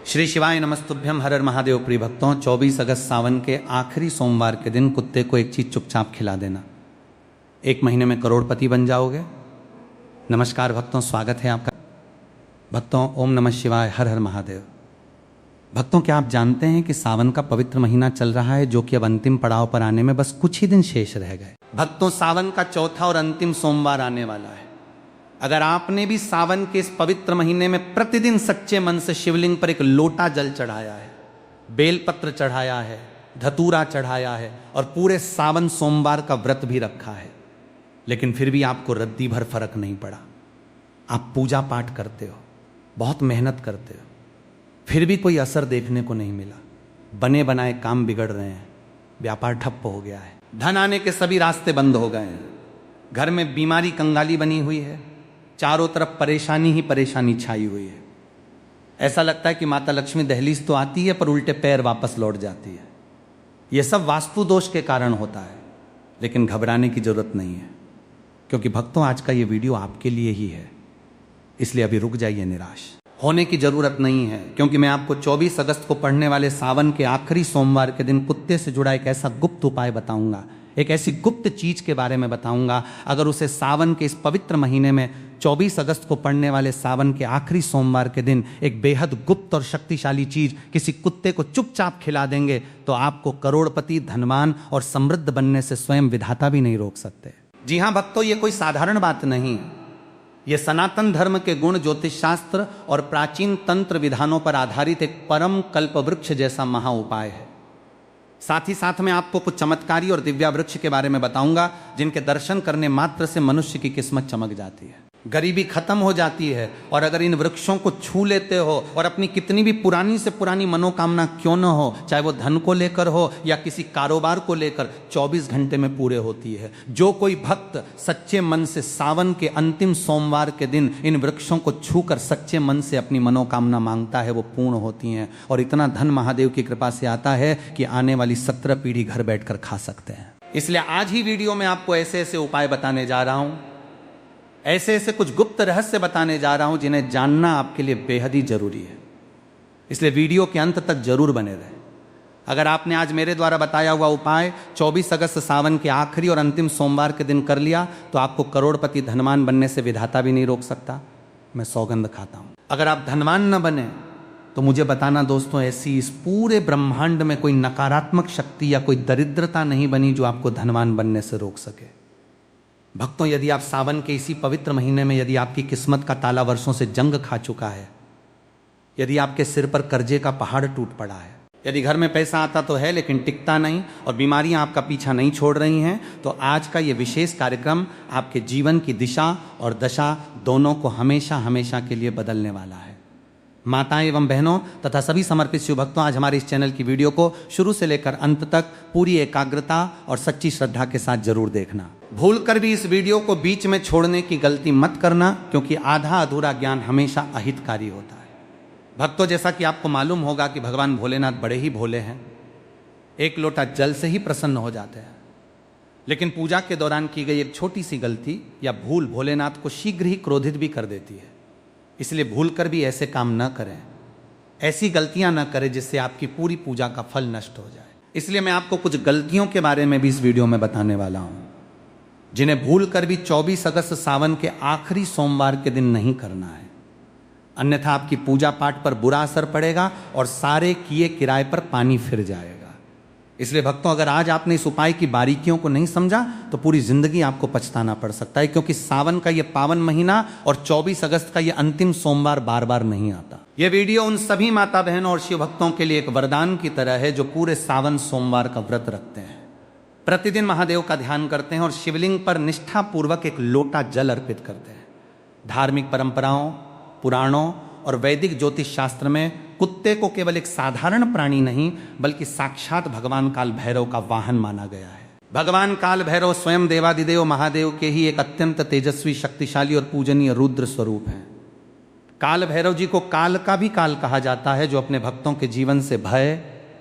श्री शिवाय नमस्तुभ्यम। हर हर महादेव प्रिय भक्तों, 24 अगस्त सावन के आखिरी सोमवार के दिन कुत्ते को एक चीज़ चुपचाप खिला देना, 1 महीने में करोड़पति बन जाओगे। नमस्कार भक्तों, स्वागत है आपका। भक्तों, ओम नमः शिवाय, हर हर महादेव। भक्तों, क्या आप जानते हैं कि सावन का पवित्र महीना चल रहा है, जो कि अब अंतिम पड़ाव पर आने में बस कुछ ही दिन शेष रह गए। भक्तों, सावन का चौथा और अंतिम सोमवार आने वाला है। अगर आपने भी सावन के इस पवित्र महीने में प्रतिदिन सच्चे मन से शिवलिंग पर एक लोटा जल चढ़ाया है, बेलपत्र चढ़ाया है, धतूरा चढ़ाया है और पूरे सावन सोमवार का व्रत भी रखा है, लेकिन फिर भी आपको रद्दी भर फर्क नहीं पड़ा, आप पूजा पाठ करते हो, बहुत मेहनत करते हो, फिर भी कोई असर देखने को नहीं मिला, बने बनाए काम बिगड़ रहे हैं, व्यापार ठप्प हो गया है, धन आने के सभी रास्ते बंद हो गए हैं, घर में बीमारी कंगाली बनी हुई है, चारों तरफ परेशानी ही परेशानी छाई हुई है। ऐसा लगता है कि माता लक्ष्मी दहलीज तो आती है पर उल्टे पैर वापस लौट जाती है। यह सब वास्तु दोष के कारण होता है, लेकिन घबराने की जरूरत नहीं है, क्योंकि भक्तों आज का ये वीडियो आपके लिए ही है, इसलिए अभी रुक जाइए, निराश होने की जरूरत नहीं है, क्योंकि मैं आपको 24 अगस्त को पड़ने वाले सावन के आखिरी सोमवार के दिन कुत्ते से जुड़ा एक ऐसा गुप्त उपाय बताऊंगा, एक ऐसी गुप्त चीज के बारे में बताऊंगा। अगर उसे सावन के इस पवित्र महीने में 24 अगस्त को पड़ने वाले सावन के आखिरी सोमवार के दिन एक बेहद गुप्त और शक्तिशाली चीज किसी कुत्ते को चुपचाप खिला देंगे, तो आपको करोड़पति, धनवान और समृद्ध बनने से स्वयं विधाता भी नहीं रोक सकते। जी हाँ भक्तों, ये कोई साधारण बात नहीं है। ये सनातन धर्म के गुण, ज्योतिष शास्त्र और प्राचीन तंत्र विधानों पर आधारित एक परम कल्प वृक्ष जैसा महा उपाय है। साथ ही साथ मैं आपको कुछ चमत्कारी और दिव्या वृक्ष के बारे में बताऊंगा, जिनके दर्शन करने मात्र से मनुष्य की किस्मत चमक जाती है, गरीबी खत्म हो जाती है। और अगर इन वृक्षों को छू लेते हो और अपनी कितनी भी पुरानी से पुरानी मनोकामना क्यों न हो, चाहे वो धन को लेकर हो या किसी कारोबार को लेकर, 24 घंटे में पूरे होती है। जो कोई भक्त सच्चे मन से सावन के अंतिम सोमवार के दिन इन वृक्षों को छूकर सच्चे मन से अपनी मनोकामना मांगता है, वो पूर्ण होती हैं। और इतना धन महादेव की कृपा से आता है कि आने वाली 17 पीढ़ी घर बैठकर खा सकते हैं। इसलिए आज ही वीडियो में आपको ऐसे ऐसे उपाय बताने जा रहा हूं, ऐसे ऐसे कुछ गुप्त रहस्य बताने जा रहा हूं, जिन्हें जानना आपके लिए बेहद ही जरूरी है। इसलिए वीडियो के अंत तक जरूर बने रहे। अगर आपने आज मेरे द्वारा बताया हुआ उपाय 24 अगस्त सावन के आखिरी और अंतिम सोमवार के दिन कर लिया, तो आपको करोड़पति, धनवान बनने से विधाता भी नहीं रोक सकता, मैं सौगंध खाता हूं। अगर आप धनवान न बने तो मुझे बताना दोस्तों, ऐसी इस पूरे ब्रह्मांड में कोई नकारात्मक शक्ति या कोई दरिद्रता नहीं बनी जो आपको धनवान बनने से रोक सके। भक्तों, यदि आप सावन के इसी पवित्र महीने में, यदि आपकी किस्मत का ताला वर्षों से जंग खा चुका है, यदि आपके सिर पर कर्जे का पहाड़ टूट पड़ा है, यदि घर में पैसा आता तो है लेकिन टिकता नहीं और बीमारियां आपका पीछा नहीं छोड़ रही हैं, तो आज का ये विशेष कार्यक्रम आपके जीवन की दिशा और दशा दोनों को हमेशा हमेशा के लिए बदलने वाला है। माताएं एवं बहनों तथा सभी समर्पित शिव भक्तों, आज हमारे इस चैनल की वीडियो को शुरू से लेकर अंत तक पूरी एकाग्रता और सच्ची श्रद्धा के साथ जरूर देखना। भूलकर भी इस वीडियो को बीच में छोड़ने की गलती मत करना, क्योंकि आधा अधूरा ज्ञान हमेशा अहितकारी होता है। भक्तों, जैसा कि आपको मालूम होगा कि भगवान भोलेनाथ बड़े ही भोले हैं, एक लोटा जल से ही प्रसन्न हो जाते हैं, लेकिन पूजा के दौरान की गई एक छोटी सी गलती या भूल भोलेनाथ को शीघ्र ही क्रोधित भी कर देती है। इसलिए भूलकर भी ऐसे काम न करें, ऐसी गलतियां न करें जिससे आपकी पूरी पूजा का फल नष्ट हो जाए। इसलिए मैं आपको कुछ गलतियों के बारे में भी इस वीडियो में बताने वाला हूं, जिन्हें भूलकर भी 24 अगस्त सावन के आखिरी सोमवार के दिन नहीं करना है, अन्यथा आपकी पूजा पाठ पर बुरा असर पड़ेगा और सारे किए किराए पर पानी फिर जाएगा। इसलिए भक्तों, अगर आज आपने इस उपाय की बारीकियों को नहीं समझा तो पूरी जिंदगी आपको पछताना पड़ सकता है, क्योंकि सावन का यह पावन महीना और 24 अगस्त का यह अंतिम सोमवार बार बार नहीं आता। यह वीडियो उन सभी माता बहनों और शिव भक्तों के लिए एक वरदान की तरह है जो पूरे सावन सोमवार का व्रत रखते हैं, प्रतिदिन महादेव का ध्यान करते हैं और शिवलिंग पर निष्ठापूर्वक एक लोटा जल अर्पित करते हैं। धार्मिक परंपराओं, पुराणों और वैदिक ज्योतिष शास्त्र में कुत्ते को केवल एक साधारण प्राणी नहीं, बल्कि साक्षात भगवान काल भैरव का वाहन माना गया है। भगवान काल भैरव स्वयं देवादिदेव महादेव के ही एक अत्यंत तेजस्वी, शक्तिशाली और पूजनीय रुद्र स्वरूप हैं। काल भैरव जी को काल का भी काल कहा जाता है, जो अपने भक्तों के जीवन से भय,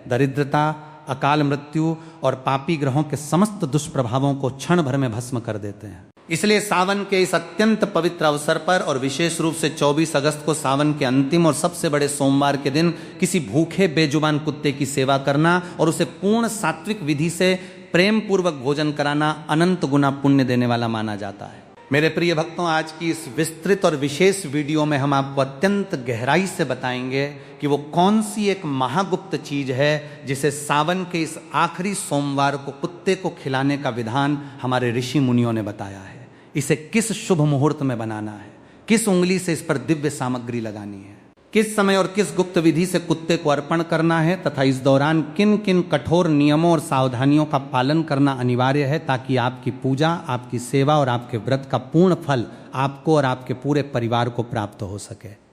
दरिद्रता, अकाल मृत्यु और पापी ग्रहों के समस्त दुष्प्रभावों को क्षण भर में भस्म कर देते हैं। इसलिए सावन के इस अत्यंत पवित्र अवसर पर और विशेष रूप से 24 अगस्त को सावन के अंतिम और सबसे बड़े सोमवार के दिन किसी भूखे बेजुबान कुत्ते की सेवा करना और उसे पूर्ण सात्विक विधि से प्रेम पूर्वक भोजन कराना अनंत गुना पुण्य देने वाला माना जाता है। मेरे प्रिय भक्तों, आज की इस विस्तृत और विशेष वीडियो में हम आपको अत्यंत गहराई से बताएंगे कि वो कौन सी एक महागुप्त चीज है जिसे सावन के इस आखिरी सोमवार को कुत्ते को खिलाने का विधान हमारे ऋषि मुनियों ने बताया है। इसे किस शुभ मुहूर्त में बनाना है, किस उंगली से इस पर दिव्य सामग्री लगानी है, किस समय और किस गुप्त विधि से कुत्ते को अर्पण करना है तथा इस दौरान किन किन कठोर नियमों और सावधानियों का पालन करना अनिवार्य है ताकि आपकी पूजा, आपकी सेवा और आपके व्रत का पूर्ण फल आपको और आपके पूरे परिवार को प्राप्त हो सके।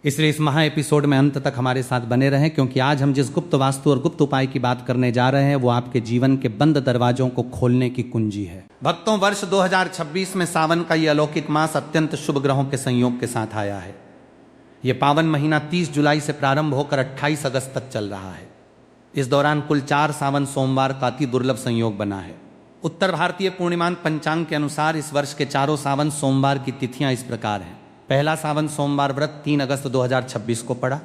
इसलिए इस महा एपिसोड में अंत तक हमारे साथ बने रहें, क्योंकि आज हम जिस गुप्त वास्तु और गुप्त उपाय की बात करने जा रहे हैं वो आपके जीवन के बंद दरवाजों को खोलने की कुंजी है। भक्तों, वर्ष 2026 में सावन का ये अलौकिक मास अत्यंत शुभ ग्रहों के संयोग के साथ आया है। ये पावन महीना 30 जुलाई से प्रारंभ होकर 28 अगस्त तक चल रहा है। इस दौरान कुल 4 सावन सोमवार का अति दुर्लभ संयोग बना है। उत्तर भारतीय पूर्णिमान पंचांग के अनुसार इस वर्ष के चारों सावन सोमवार की तिथियां इस प्रकार हैं। पहला सावन सोमवार व्रत 3 अगस्त 2026 को पड़ा।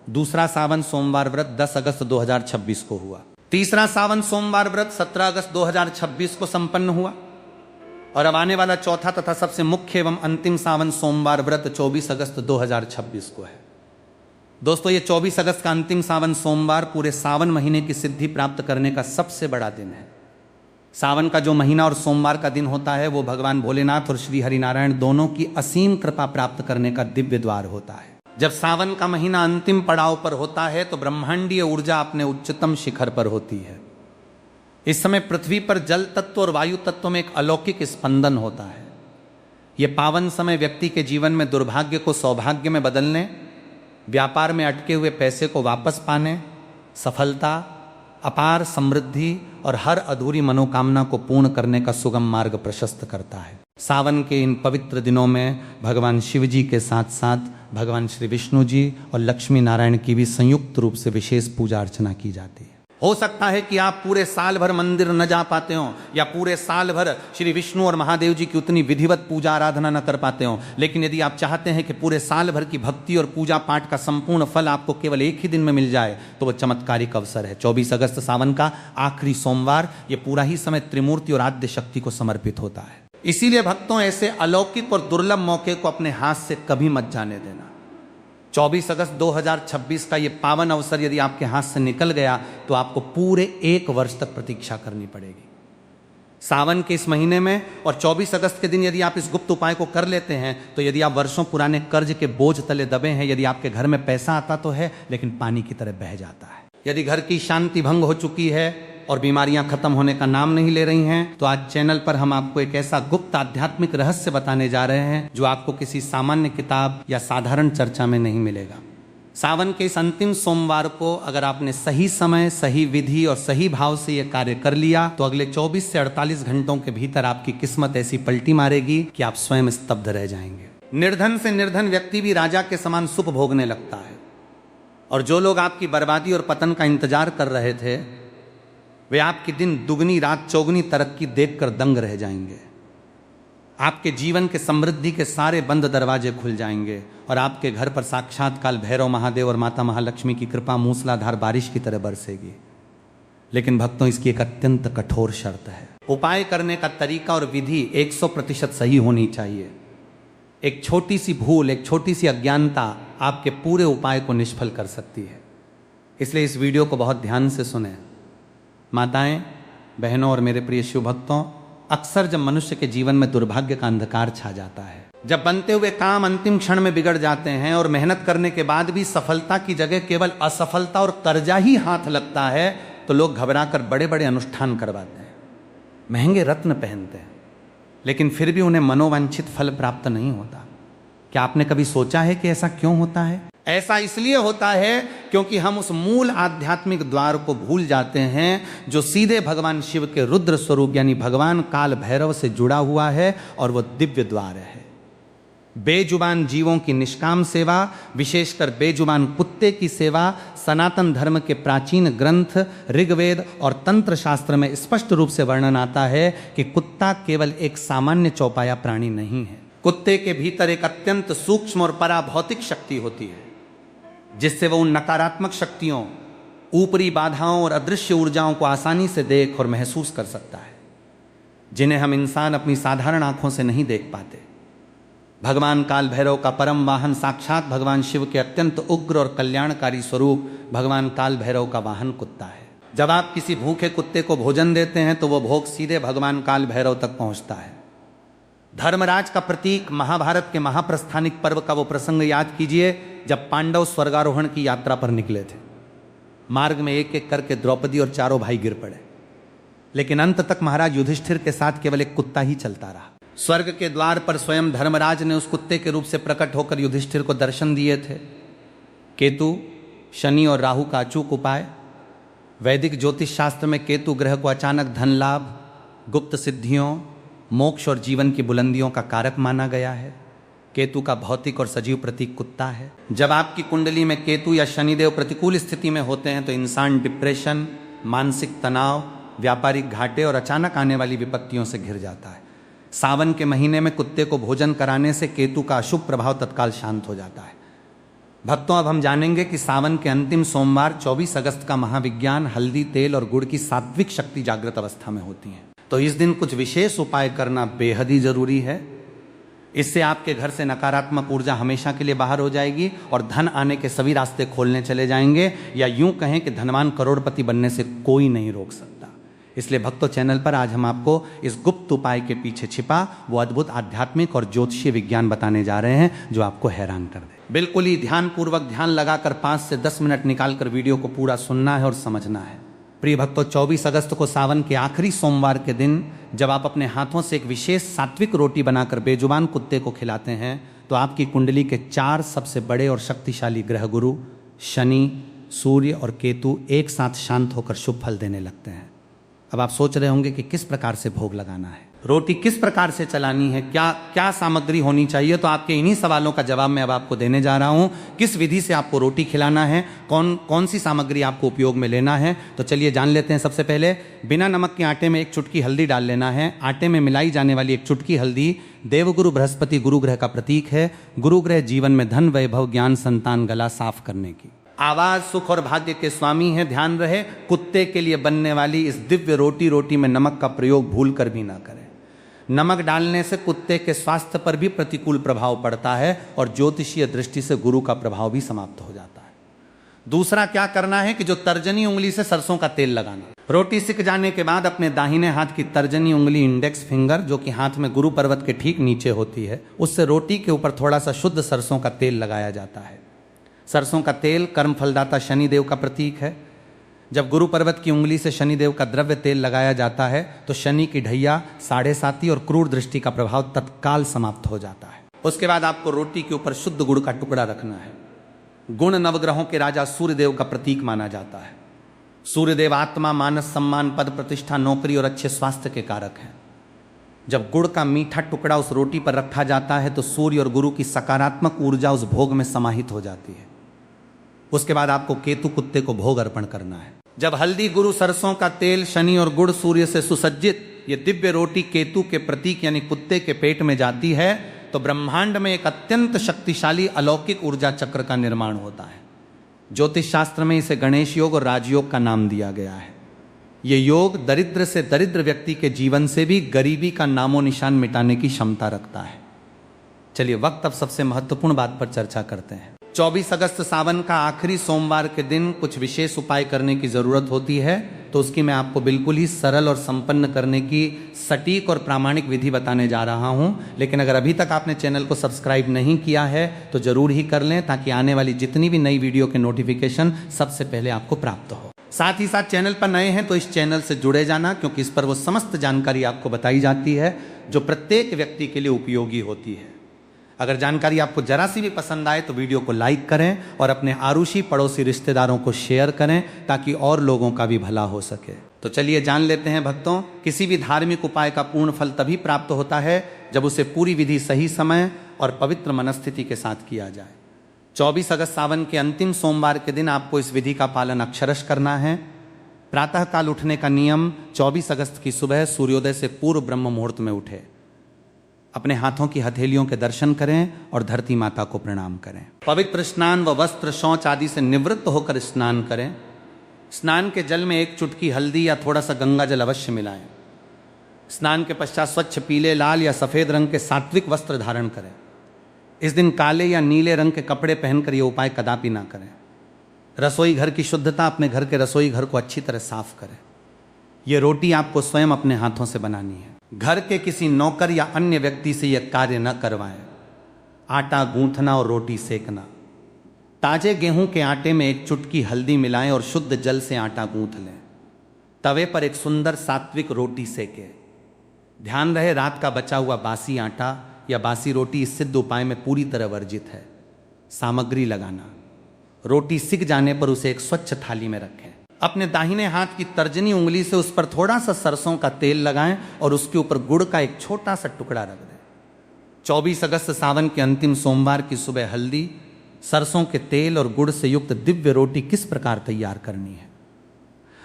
दूसरा सावन सोमवार व्रत 10 अगस्त 2026 को हुआ। तीसरा सावन सोमवार व्रत 17 अगस्त 2026 को संपन्न हुआ। और अब आने वाला चौथा तथा सबसे मुख्य एवं अंतिम सावन सोमवार व्रत 24 अगस्त 2026 को है। दोस्तों, ये 24 अगस्त का अंतिम सावन सोमवार पूरे सावन महीने की सिद्धि प्राप्त करने का सबसे बड़ा दिन है। सावन का जो महीना और सोमवार का दिन होता है वो भगवान भोलेनाथ और श्री हरिनारायण दोनों की असीम कृपा प्राप्त करने का दिव्य द्वार होता है। जब सावन का महीना अंतिम पड़ाव पर होता है तो ब्रह्मांडीय ऊर्जा अपने उच्चतम शिखर पर होती है। इस समय पृथ्वी पर जल तत्व और वायु तत्व में एक अलौकिक स्पंदन होता है। यह पावन समय व्यक्ति के जीवन में दुर्भाग्य को सौभाग्य में बदलने, व्यापार में अटके हुए पैसे को वापस पाने, सफलता, अपार समृद्धि और हर अधूरी मनोकामना को पूर्ण करने का सुगम मार्ग प्रशस्त करता है। सावन के इन पवित्र दिनों में भगवान शिव जी के साथ साथ भगवान श्री विष्णु जी और लक्ष्मी नारायण की भी संयुक्त रूप से विशेष पूजा अर्चना की जाती है। हो सकता है कि आप पूरे साल भर मंदिर न जा पाते हो या पूरे साल भर श्री विष्णु और महादेव जी की उतनी विधिवत पूजा आराधना न कर पाते हो, लेकिन यदि आप चाहते हैं कि पूरे साल भर की भक्ति और पूजा पाठ का संपूर्ण फल आपको केवल एक ही दिन में मिल जाए तो वह चमत्कारिक अवसर है। 24 अगस्त सावन का आखिरी सोमवार, ये पूरा ही समय त्रिमूर्ति और आद्य शक्ति को समर्पित होता है। इसीलिए भक्तों, ऐसे अलौकिक और दुर्लभ मौके को अपने हाथ से कभी मत जाने देना। 24 अगस्त 2026 का ये पावन अवसर यदि आपके हाथ से निकल गया तो आपको पूरे 1 वर्ष तक प्रतीक्षा करनी पड़ेगी। सावन के इस महीने में और 24 अगस्त के दिन यदि आप इस गुप्त उपाय को कर लेते हैं तो यदि आप वर्षों पुराने कर्ज के बोझ तले दबे हैं, यदि आपके घर में पैसा आता तो है लेकिन पानी की तरह बह जाता है, यदि घर की शांति भंग हो चुकी है और बीमारियां खत्म होने का नाम नहीं ले रही हैं, तो आज चैनल पर हम आपको एक ऐसा गुप्त आध्यात्मिक रहस्य बताने जा रहे हैं जो आपको किसी सामान्य किताब या साधारण चर्चा में नहीं मिलेगा। सावन के इस अंतिम सोमवार को अगर आपने सही समय, सही विधि और सही भाव से यह कार्य कर लिया तो अगले 24 से 48 घंटों के भीतर आपकी किस्मत ऐसी पलटी मारेगी कि आप स्वयं स्तब्ध रह जाएंगे। निर्धन से निर्धन व्यक्ति भी राजा के समान सुख भोगने लगता है, और जो लोग आपकी बर्बादी और पतन का इंतजार कर रहे थे वे आपकी दिन दुगनी रात चौगुनी तरक्की देखकर दंग रह जाएंगे। आपके जीवन के समृद्धि के सारे बंद दरवाजे खुल जाएंगे और आपके घर पर साक्षात काल भैरव महादेव और माता महालक्ष्मी की कृपा मूसलाधार बारिश की तरह बरसेगी। लेकिन भक्तों, इसकी एक अत्यंत कठोर शर्त है। उपाय करने का तरीका और विधि 100% सही होनी चाहिए। एक छोटी सी भूल, एक छोटी सी अज्ञानता आपके पूरे उपाय को निष्फल कर सकती है। इसलिए इस वीडियो को बहुत ध्यान से सुने। माताएं, बहनों और मेरे प्रिय शिव भक्तों, अक्सर जब मनुष्य के जीवन में दुर्भाग्य का अंधकार छा जाता है, जब बनते हुए काम अंतिम क्षण में बिगड़ जाते हैं और मेहनत करने के बाद भी सफलता की जगह केवल असफलता और कर्जा ही हाथ लगता है, तो लोग घबराकर बड़े बड़े अनुष्ठान करवाते हैं, महंगे रत्न पहनते हैं, लेकिन फिर भी उन्हें मनोवांछित फल प्राप्त नहीं होता। क्या आपने कभी सोचा है कि ऐसा क्यों होता है? ऐसा इसलिए होता है क्योंकि हम उस मूल आध्यात्मिक द्वार को भूल जाते हैं जो सीधे भगवान शिव के रुद्र स्वरूप यानी भगवान काल भैरव से जुड़ा हुआ है, और वह दिव्य द्वार है। बेजुबान जीवों की निष्काम सेवा, विशेषकर बेजुबान कुत्ते की सेवा सनातन धर्म के प्राचीन ग्रंथ ऋग्वेद और तंत्र शास्त्र में स्पष्ट रूप से वर्णन आता है कि कुत्ता केवल एक सामान्य चौपाया प्राणी नहीं है। कुत्ते के भीतर एक अत्यंत सूक्ष्म और पराभौतिक शक्ति होती है, जिससे वो उन नकारात्मक शक्तियों, ऊपरी बाधाओं और अदृश्य ऊर्जाओं को आसानी से देख और महसूस कर सकता है, जिन्हें हम इंसान अपनी साधारण आंखों से नहीं देख पाते। भगवान काल भैरव का परम वाहन साक्षात भगवान शिव के अत्यंत उग्र और कल्याणकारी स्वरूप भगवान काल भैरव का वाहन कुत्ता है। जब आप किसी भूखे कुत्ते को भोजन देते हैं तो वह भोग सीधे भगवान काल भैरव तक पहुंचता है। धर्मराज का प्रतीक महाभारत के महाप्रस्थानिक पर्व का वो प्रसंग याद कीजिए, जब पांडव स्वर्गारोहण की यात्रा पर निकले थे। मार्ग में एक एक करके द्रौपदी और चारों भाई गिर पड़े, लेकिन अंत तक महाराज युधिष्ठिर के साथ केवल एक कुत्ता ही चलता रहा। स्वर्ग के द्वार पर स्वयं धर्मराज ने उस कुत्ते के रूप से प्रकट होकर युधिष्ठिर को दर्शन दिए थे। केतु, शनि और राहु का अचूक उपाय। वैदिक ज्योतिष शास्त्र में केतु ग्रह को अचानक धन लाभ, गुप्त सिद्धियों, मोक्ष और जीवन की बुलंदियों का कारक माना गया है। केतु का भौतिक और सजीव प्रतीक कुत्ता है। जब आपकी कुंडली में केतु या शनिदेव प्रतिकूल स्थिति में होते हैं तो इंसान डिप्रेशन, मानसिक तनाव, व्यापारिक घाटे और अचानक आने वाली विपत्तियों से घिर जाता है। सावन के महीने में कुत्ते को भोजन कराने से केतु का अशुभ प्रभाव तत्काल शांत हो जाता है। भक्तों, अब हम जानेंगे कि सावन के अंतिम सोमवार 24 अगस्त का महाविज्ञान हल्दी, तेल और गुड़ की सात्विक शक्ति जागृत अवस्था में होती है। तो इस दिन कुछ विशेष उपाय करना बेहद ही जरूरी है। इससे आपके घर से नकारात्मक ऊर्जा हमेशा के लिए बाहर हो जाएगी और धन आने के सभी रास्ते खोलने चले जाएंगे, या यूं कहें कि धनवान करोड़पति बनने से कोई नहीं रोक सकता। इसलिए भक्तों, चैनल पर आज हम आपको इस गुप्त उपाय के पीछे छिपा वो अद्भुत आध्यात्मिक और ज्योतिषीय विज्ञान बताने जा रहे हैं, जो आपको हैरान कर दे। बिल्कुल ही ध्यानपूर्वक ध्यान लगाकर 5 से 10 मिनट निकालकर वीडियो को पूरा सुनना है और समझना है। प्रिय भक्तों, 24 अगस्त को सावन के आखिरी सोमवार के दिन जब आप अपने हाथों से एक विशेष सात्विक रोटी बनाकर बेजुबान कुत्ते को खिलाते हैं तो आपकी कुंडली के 4 सबसे बड़े और शक्तिशाली ग्रह गुरु शनि, सूर्य और केतु एक साथ शांत होकर शुभ फल देने लगते हैं। अब आप सोच रहे होंगे कि किस प्रकार से भोग लगाना है, रोटी किस प्रकार से चलानी है, क्या क्या सामग्री होनी चाहिए। तो आपके इन्हीं सवालों का जवाब मैं अब आपको देने जा रहा हूं। किस विधि से आपको रोटी खिलाना है, कौन सी सामग्री आपको उपयोग में लेना है, तो चलिए जान लेते हैं। सबसे पहले बिना नमक के आटे में 1 चुटकी हल्दी डाल लेना है। आटे में मिलाई जाने वाली 1 चुटकी हल्दी देवगुरु बृहस्पति गुरु ग्रह का प्रतीक है। गुरु ग्रह जीवन में धन, वैभव, ज्ञान, संतान, गला साफ करने की, आवाज, सुख और भाग्य के स्वामी हैं। ध्यान रहे, कुत्ते के लिए बनने वाली इस दिव्य रोटी में नमक का प्रयोग भूल कर भी ना करें। नमक डालने से कुत्ते के स्वास्थ्य पर भी प्रतिकूल प्रभाव पड़ता है और ज्योतिषीय दृष्टि से गुरु का प्रभाव भी समाप्त हो जाता है। दूसरा क्या करना है कि जो तर्जनी उंगली से सरसों का तेल लगाना। रोटी सिक जाने के बाद अपने दाहिने हाथ की तर्जनी उंगली, इंडेक्स फिंगर, जो कि हाथ में गुरु पर्वत के ठीक नीचे होती है, उससे रोटी के ऊपर थोड़ा सा शुद्ध सरसों का तेल लगाया जाता है। सरसों का तेल कर्म फलदाता शनिदेव का प्रतीक है। जब गुरु पर्वत की उंगली से शनिदेव का द्रव्य तेल लगाया जाता है तो शनि की ढैया, 7.5 और क्रूर दृष्टि का प्रभाव तत्काल समाप्त हो जाता है। उसके बाद आपको रोटी के ऊपर शुद्ध गुड़ का टुकड़ा रखना है। गुण नवग्रहों के राजा सूर्यदेव का प्रतीक माना जाता है। सूर्यदेव आत्मा, मानस, सम्मान, पद प्रतिष्ठा, नौकरी और अच्छे स्वास्थ्य के कारक हैं। जब गुड़ का मीठा टुकड़ा उस रोटी पर रखा जाता है तो सूर्य और गुरु की सकारात्मक ऊर्जा उस भोग में समाहित हो जाती है। उसके बाद आपको केतु कुत्ते को भोग अर्पण करना है। जब हल्दी, गुरु, सरसों का तेल, शनि और गुड़ सूर्य से सुसज्जित ये दिव्य रोटी केतु के प्रतीक यानी कुत्ते के पेट में जाती है तो ब्रह्मांड में एक अत्यंत शक्तिशाली अलौकिक ऊर्जा चक्र का निर्माण होता है। ज्योतिष शास्त्र में इसे गणेश योग और राजयोग का नाम दिया गया है। ये योग दरिद्र से दरिद्र व्यक्ति के जीवन से भी गरीबी का नामो निशान मिटाने की क्षमता रखता है। चलिए वक्त अब सबसे महत्वपूर्ण बात पर चर्चा करते हैं। 24 अगस्त सावन का आखिरी सोमवार के दिन कुछ विशेष उपाय करने की जरूरत होती है, तो उसकी मैं आपको बिल्कुल ही सरल और संपन्न करने की सटीक और प्रामाणिक विधि बताने जा रहा हूं। लेकिन अगर अभी तक आपने चैनल को सब्सक्राइब नहीं किया है तो जरूर ही कर लें, ताकि आने वाली जितनी भी नई वीडियो के नोटिफिकेशन सबसे पहले आपको प्राप्त हो। साथ ही साथ चैनल पर नए हैं तो इस चैनल से जुड़े जाना, क्योंकि इस पर वो समस्त जानकारी आपको बताई जाती है जो प्रत्येक व्यक्ति के लिए उपयोगी होती है। अगर जानकारी आपको जरा सी भी पसंद आए तो वीडियो को लाइक करें और अपने आरुषी पड़ोसी रिश्तेदारों को शेयर करें, ताकि और लोगों का भी भला हो सके। तो चलिए जान लेते हैं भक्तों, किसी भी धार्मिक उपाय का पूर्ण फल तभी प्राप्त होता है जब उसे पूरी विधि, सही समय और पवित्र मनस्थिति के साथ किया जाए। 24 अगस्त सावन के अंतिम सोमवार के दिन आपको इस विधि का पालन अक्षरश करना है। प्रातःकाल उठने का नियम 24 अगस्त की सुबह सूर्योदय से पूर्व ब्रह्म मुहूर्त में उठे, अपने हाथों की हथेलियों के दर्शन करें और धरती माता को प्रणाम करें। पवित्र स्नान व वस्त्र शौच आदि से निवृत्त होकर स्नान करें। स्नान के जल में एक चुटकी हल्दी या थोड़ा सा गंगा जल अवश्य मिलाएं। स्नान के पश्चात स्वच्छ पीले, लाल या सफ़ेद रंग के सात्विक वस्त्र धारण करें। इस दिन काले या नीले रंग के कपड़े पहनकर ये उपाय कदापि ना करें। रसोई घर की शुद्धता, अपने घर के रसोई घर को अच्छी तरह साफ करें। ये रोटी आपको स्वयं अपने हाथों से बनानी है। घर के किसी नौकर या अन्य व्यक्ति से यह कार्य न करवाएं। आटा गूंथना और रोटी सेकना। ताजे गेहूं के आटे में एक चुटकी हल्दी मिलाएं और शुद्ध जल से आटा गूंथ लें। तवे पर एक सुंदर सात्विक रोटी सेकें। ध्यान रहे, रात का बचा हुआ बासी आटा या बासी रोटी इस सिद्ध उपाय में पूरी तरह वर्जित है। सामग्री लगाना। रोटी सिक जाने पर उसे एक स्वच्छ थाली में रखें। अपने दाहिने हाथ की तर्जनी उंगली से उस पर थोड़ा सा सरसों का तेल लगाएं और उसके ऊपर गुड़ का एक छोटा सा टुकड़ा रख दें। 24 अगस्त सावन के अंतिम सोमवार की सुबह हल्दी, सरसों के तेल और गुड़ से युक्त दिव्य रोटी किस प्रकार तैयार करनी है।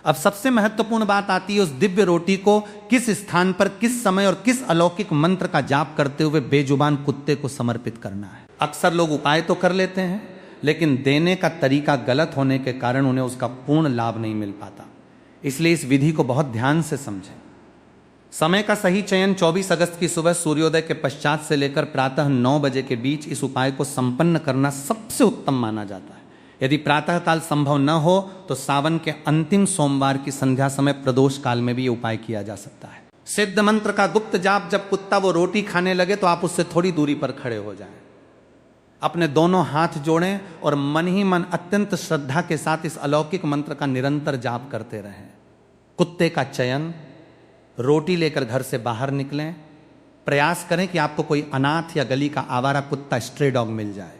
अब सबसे महत्वपूर्ण बात आती है, उस दिव्य रोटी को किस स्थान पर, किस समय और किस अलौकिक मंत्र का जाप करते हुए बेजुबान कुत्ते को समर्पित करना है। अक्सर लोग उपाय तो कर लेते हैं, लेकिन देने का तरीका गलत होने के कारण उन्हें उसका पूर्ण लाभ नहीं मिल पाता। इसलिए इस विधि को बहुत ध्यान से समझें। समय का सही चयन 24 अगस्त की सुबह सूर्योदय के पश्चात से लेकर प्रातः 9 बजे के बीच इस उपाय को संपन्न करना सबसे उत्तम माना जाता है। यदि प्रातःकाल संभव न हो तो सावन के अंतिम सोमवार की संध्या समय प्रदोष काल में भी ये उपाय किया जा सकता है। सिद्ध मंत्र का गुप्त जाप, जब कुत्ता वो रोटी खाने लगे तो आप उससे थोड़ी दूरी पर खड़े हो जाएं। अपने दोनों हाथ जोड़ें और मन ही मन अत्यंत श्रद्धा के साथ इस अलौकिक मंत्र का निरंतर जाप करते रहें। कुत्ते का चयन, रोटी लेकर घर से बाहर निकलें। प्रयास करें कि आपको कोई अनाथ या गली का आवारा कुत्ता, स्ट्रे डॉग मिल जाए।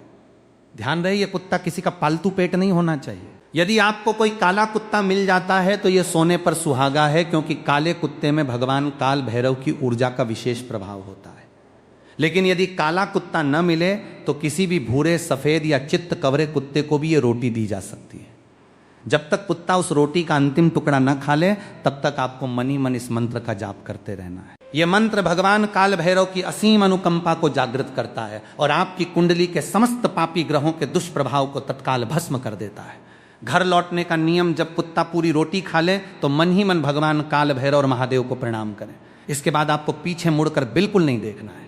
ध्यान रहे, ये कुत्ता किसी का पालतू पेट नहीं होना चाहिए। यदि आपको कोई काला कुत्ता मिल जाता है तो यह सोने पर सुहागा है, क्योंकि काले कुत्ते में भगवान काल भैरव की ऊर्जा का विशेष प्रभाव होता है। लेकिन यदि काला कुत्ता न मिले तो किसी भी भूरे, सफेद या चित्त कवरे कुत्ते को भी ये रोटी दी जा सकती है। जब तक कुत्ता उस रोटी का अंतिम टुकड़ा न खा ले तब तक आपको मन ही मन इस मंत्र का जाप करते रहना है। यह मंत्र भगवान काल भैरव की असीम अनुकंपा को जागृत करता है और आपकी कुंडली के समस्त पापी ग्रहों के दुष्प्रभाव को तत्काल भस्म कर देता है। घर लौटने का नियम, जब कुत्ता पूरी रोटी खा ले तो मन ही मन भगवान काल भैरव और महादेव को प्रणाम करें। इसके बाद आपको पीछे मुड़कर बिल्कुल नहीं देखना है।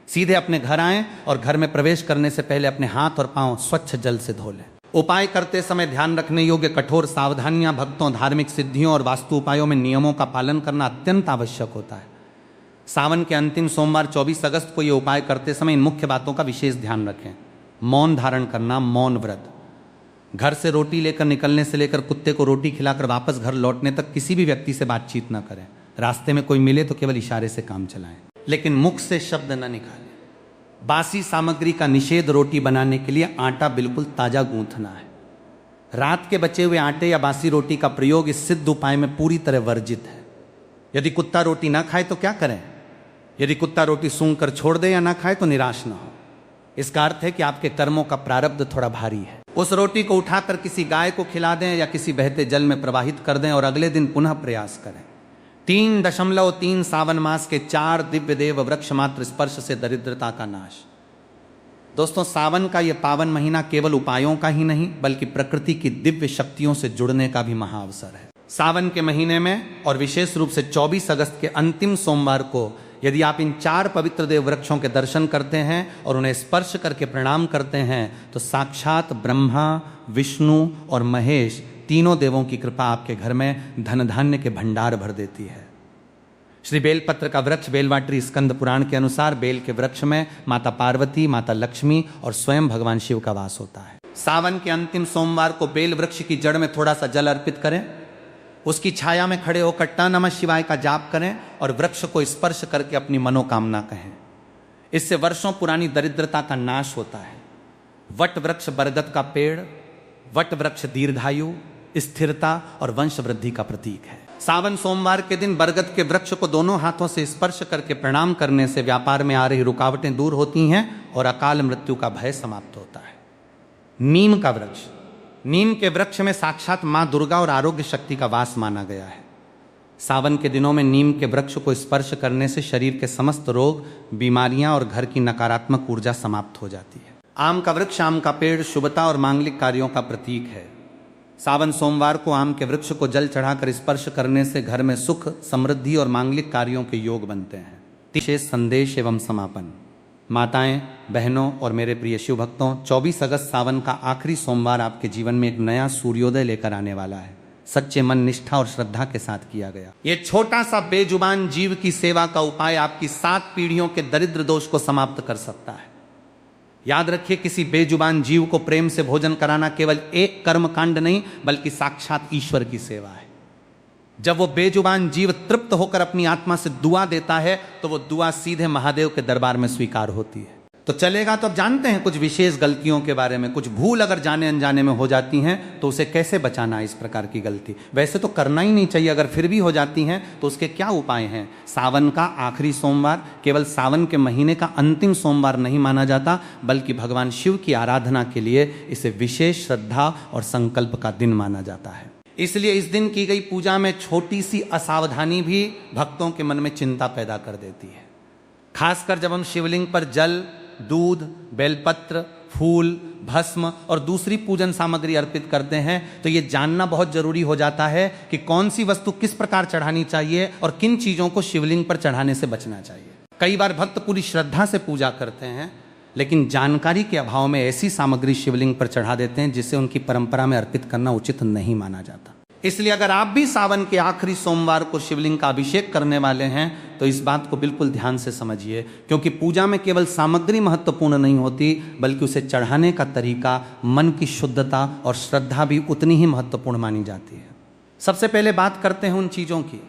सीधे अपने घर आएं और घर में प्रवेश करने से पहले अपने हाथ और पांव स्वच्छ जल से धो लें। उपाय करते समय ध्यान रखने योग्य कठोर सावधानियां, भक्तों, धार्मिक सिद्धियों और वास्तु उपायों में नियमों का पालन करना अत्यंत आवश्यक होता है। सावन के अंतिम सोमवार 24 अगस्त को ये उपाय करते समय इन मुख्य बातों का विशेष ध्यान रखें। मौन धारण करना, मौन व्रत। घर से रोटी लेकर निकलने से लेकर कुत्ते को रोटी खिलाकर वापस घर लौटने तक किसी भी व्यक्ति से बातचीत न करें। रास्ते में कोई मिले तो केवल इशारे से काम चलाएं, लेकिन मुख से शब्द न निकालें। बासी सामग्री का निषेध। रोटी बनाने के लिए आटा बिल्कुल ताजा गूंथना है। रात के बचे हुए आटे या बासी रोटी का प्रयोग इस सिद्ध उपाय में पूरी तरह वर्जित है। यदि कुत्ता रोटी ना खाए तो क्या करें? यदि कुत्ता रोटी सूंघ कर छोड़ दे या ना खाए तो निराश ना हो। इसका अर्थ है कि आपके कर्मों का प्रारब्ध थोड़ा भारी है। उस रोटी को उठाकर किसी गाय को खिला दें या किसी बहते जल में प्रवाहित कर दें और अगले दिन पुनः प्रयास करें। 3.3 सावन मास के 4 दिव्य देव वृक्ष मात्र स्पर्श से दरिद्रता का नाश। दोस्तों, सावन का यह पावन महीना केवल उपायों का ही नहीं बल्कि प्रकृति की दिव्य शक्तियों से जुड़ने का भी महाअवसर है। सावन के महीने में और विशेष रूप से 24 अगस्त के अंतिम सोमवार को यदि आप इन 4 पवित्र देव वृक्षों के दर्शन करते हैं और उन्हें स्पर्श करके प्रणाम करते हैं तो साक्षात ब्रह्मा, विष्णु और महेश तीनों देवों की कृपा आपके घर में धन धान्य के भंडार भर देती है। श्री बेलपत्र का वृक्ष बेलवाटरी स्कंद पुराण के अनुसार बेल के वृक्ष में माता पार्वती, माता लक्ष्मी और स्वयं भगवान शिव का वास होता है। सावन के अंतिम सोमवार को बेल वृक्ष की जड़ में थोड़ा सा जल अर्पित करें। उसकी छाया में खड़े होकर ट नमः शिवाय का जाप करें और वृक्ष को स्पर्श करके अपनी मनोकामना कहें। इससे वर्षों पुरानी दरिद्रता का नाश होता है। वट वृक्ष बरगद का पेड़, वट वृक्ष दीर्घायु, स्थिरता और वंश वृद्धि का प्रतीक है। सावन सोमवार के दिन बरगद के वृक्ष को दोनों हाथों से स्पर्श करके प्रणाम करने से व्यापार में आ रही रुकावटें दूर होती हैं और अकाल मृत्यु का भय समाप्त होता है। नीम का वृक्ष, नीम के वृक्ष में साक्षात मां दुर्गा और आरोग्य शक्ति का वास माना गया है। सावन के दिनों में नीम के वृक्ष को स्पर्श करने से शरीर के समस्त रोग, बीमारियां और घर की नकारात्मक ऊर्जा समाप्त हो जाती है। आम का वृक्ष, आम का पेड़ शुभता और मांगलिक कार्यों का प्रतीक है। सावन सोमवार को आम के वृक्ष को जल चढ़ाकर स्पर्श करने से घर में सुख, समृद्धि और मांगलिक कार्यों के योग बनते हैं। विशेष संदेश एवं समापन। माताएं, बहनों और मेरे प्रिय शिव भक्तों, 24 अगस्त सावन का आखिरी सोमवार आपके जीवन में एक नया सूर्योदय लेकर आने वाला है। सच्चे मन, निष्ठा और श्रद्धा के साथ किया गया ये छोटा सा बेजुबान जीव की सेवा का उपाय आपकी 7 पीढ़ियों के दरिद्र दोष को समाप्त कर सकता है। याद रखिए, किसी बेजुबान जीव को प्रेम से भोजन कराना केवल एक कर्म कांड नहीं बल्कि साक्षात ईश्वर की सेवा है। जब वो बेजुबान जीव तृप्त होकर अपनी आत्मा से दुआ देता है तो वो दुआ सीधे महादेव के दरबार में स्वीकार होती है। तो चलेगा। तो अब जानते हैं कुछ विशेष गलतियों के बारे में। कुछ भूल अगर जाने अनजाने में हो जाती हैं तो उसे कैसे बचाना है इस प्रकार की गलती। वैसे तो करना ही नहीं चाहिए, अगर फिर भी हो जाती हैं तो उसके क्या उपाय हैं। सावन का आखिरी सोमवार केवल सावन के महीने का अंतिम सोमवार नहीं माना जाता बल्कि भगवान शिव की आराधना के लिए इसे विशेष श्रद्धा और संकल्प का दिन माना जाता है। इसलिए इस दिन की गई पूजा में छोटी सी असावधानी भी भक्तों के मन में चिंता पैदा कर देती है। खासकर जब हम शिवलिंग पर जल, दूध, बेलपत्र, फूल, भस्म और दूसरी पूजन सामग्री अर्पित करते हैं तो ये जानना बहुत जरूरी हो जाता है कि कौन सी वस्तु किस प्रकार चढ़ानी चाहिए और किन चीजों को शिवलिंग पर चढ़ाने से बचना चाहिए। कई बार भक्त पूरी श्रद्धा से पूजा करते हैं लेकिन जानकारी के अभाव में ऐसी सामग्री शिवलिंग पर चढ़ा देते हैं जिसे उनकी परंपरा में अर्पित करना उचित नहीं माना जाता। इसलिए अगर आप भी सावन के आखिरी सोमवार को शिवलिंग का अभिषेक करने वाले हैं तो इस बात को बिल्कुल ध्यान से समझिए, क्योंकि पूजा में केवल सामग्री महत्वपूर्ण नहीं होती बल्कि उसे चढ़ाने का तरीका, मन की शुद्धता और श्रद्धा भी उतनी ही महत्वपूर्ण मानी जाती है। सबसे पहले बात करते हैं उन चीज़ों की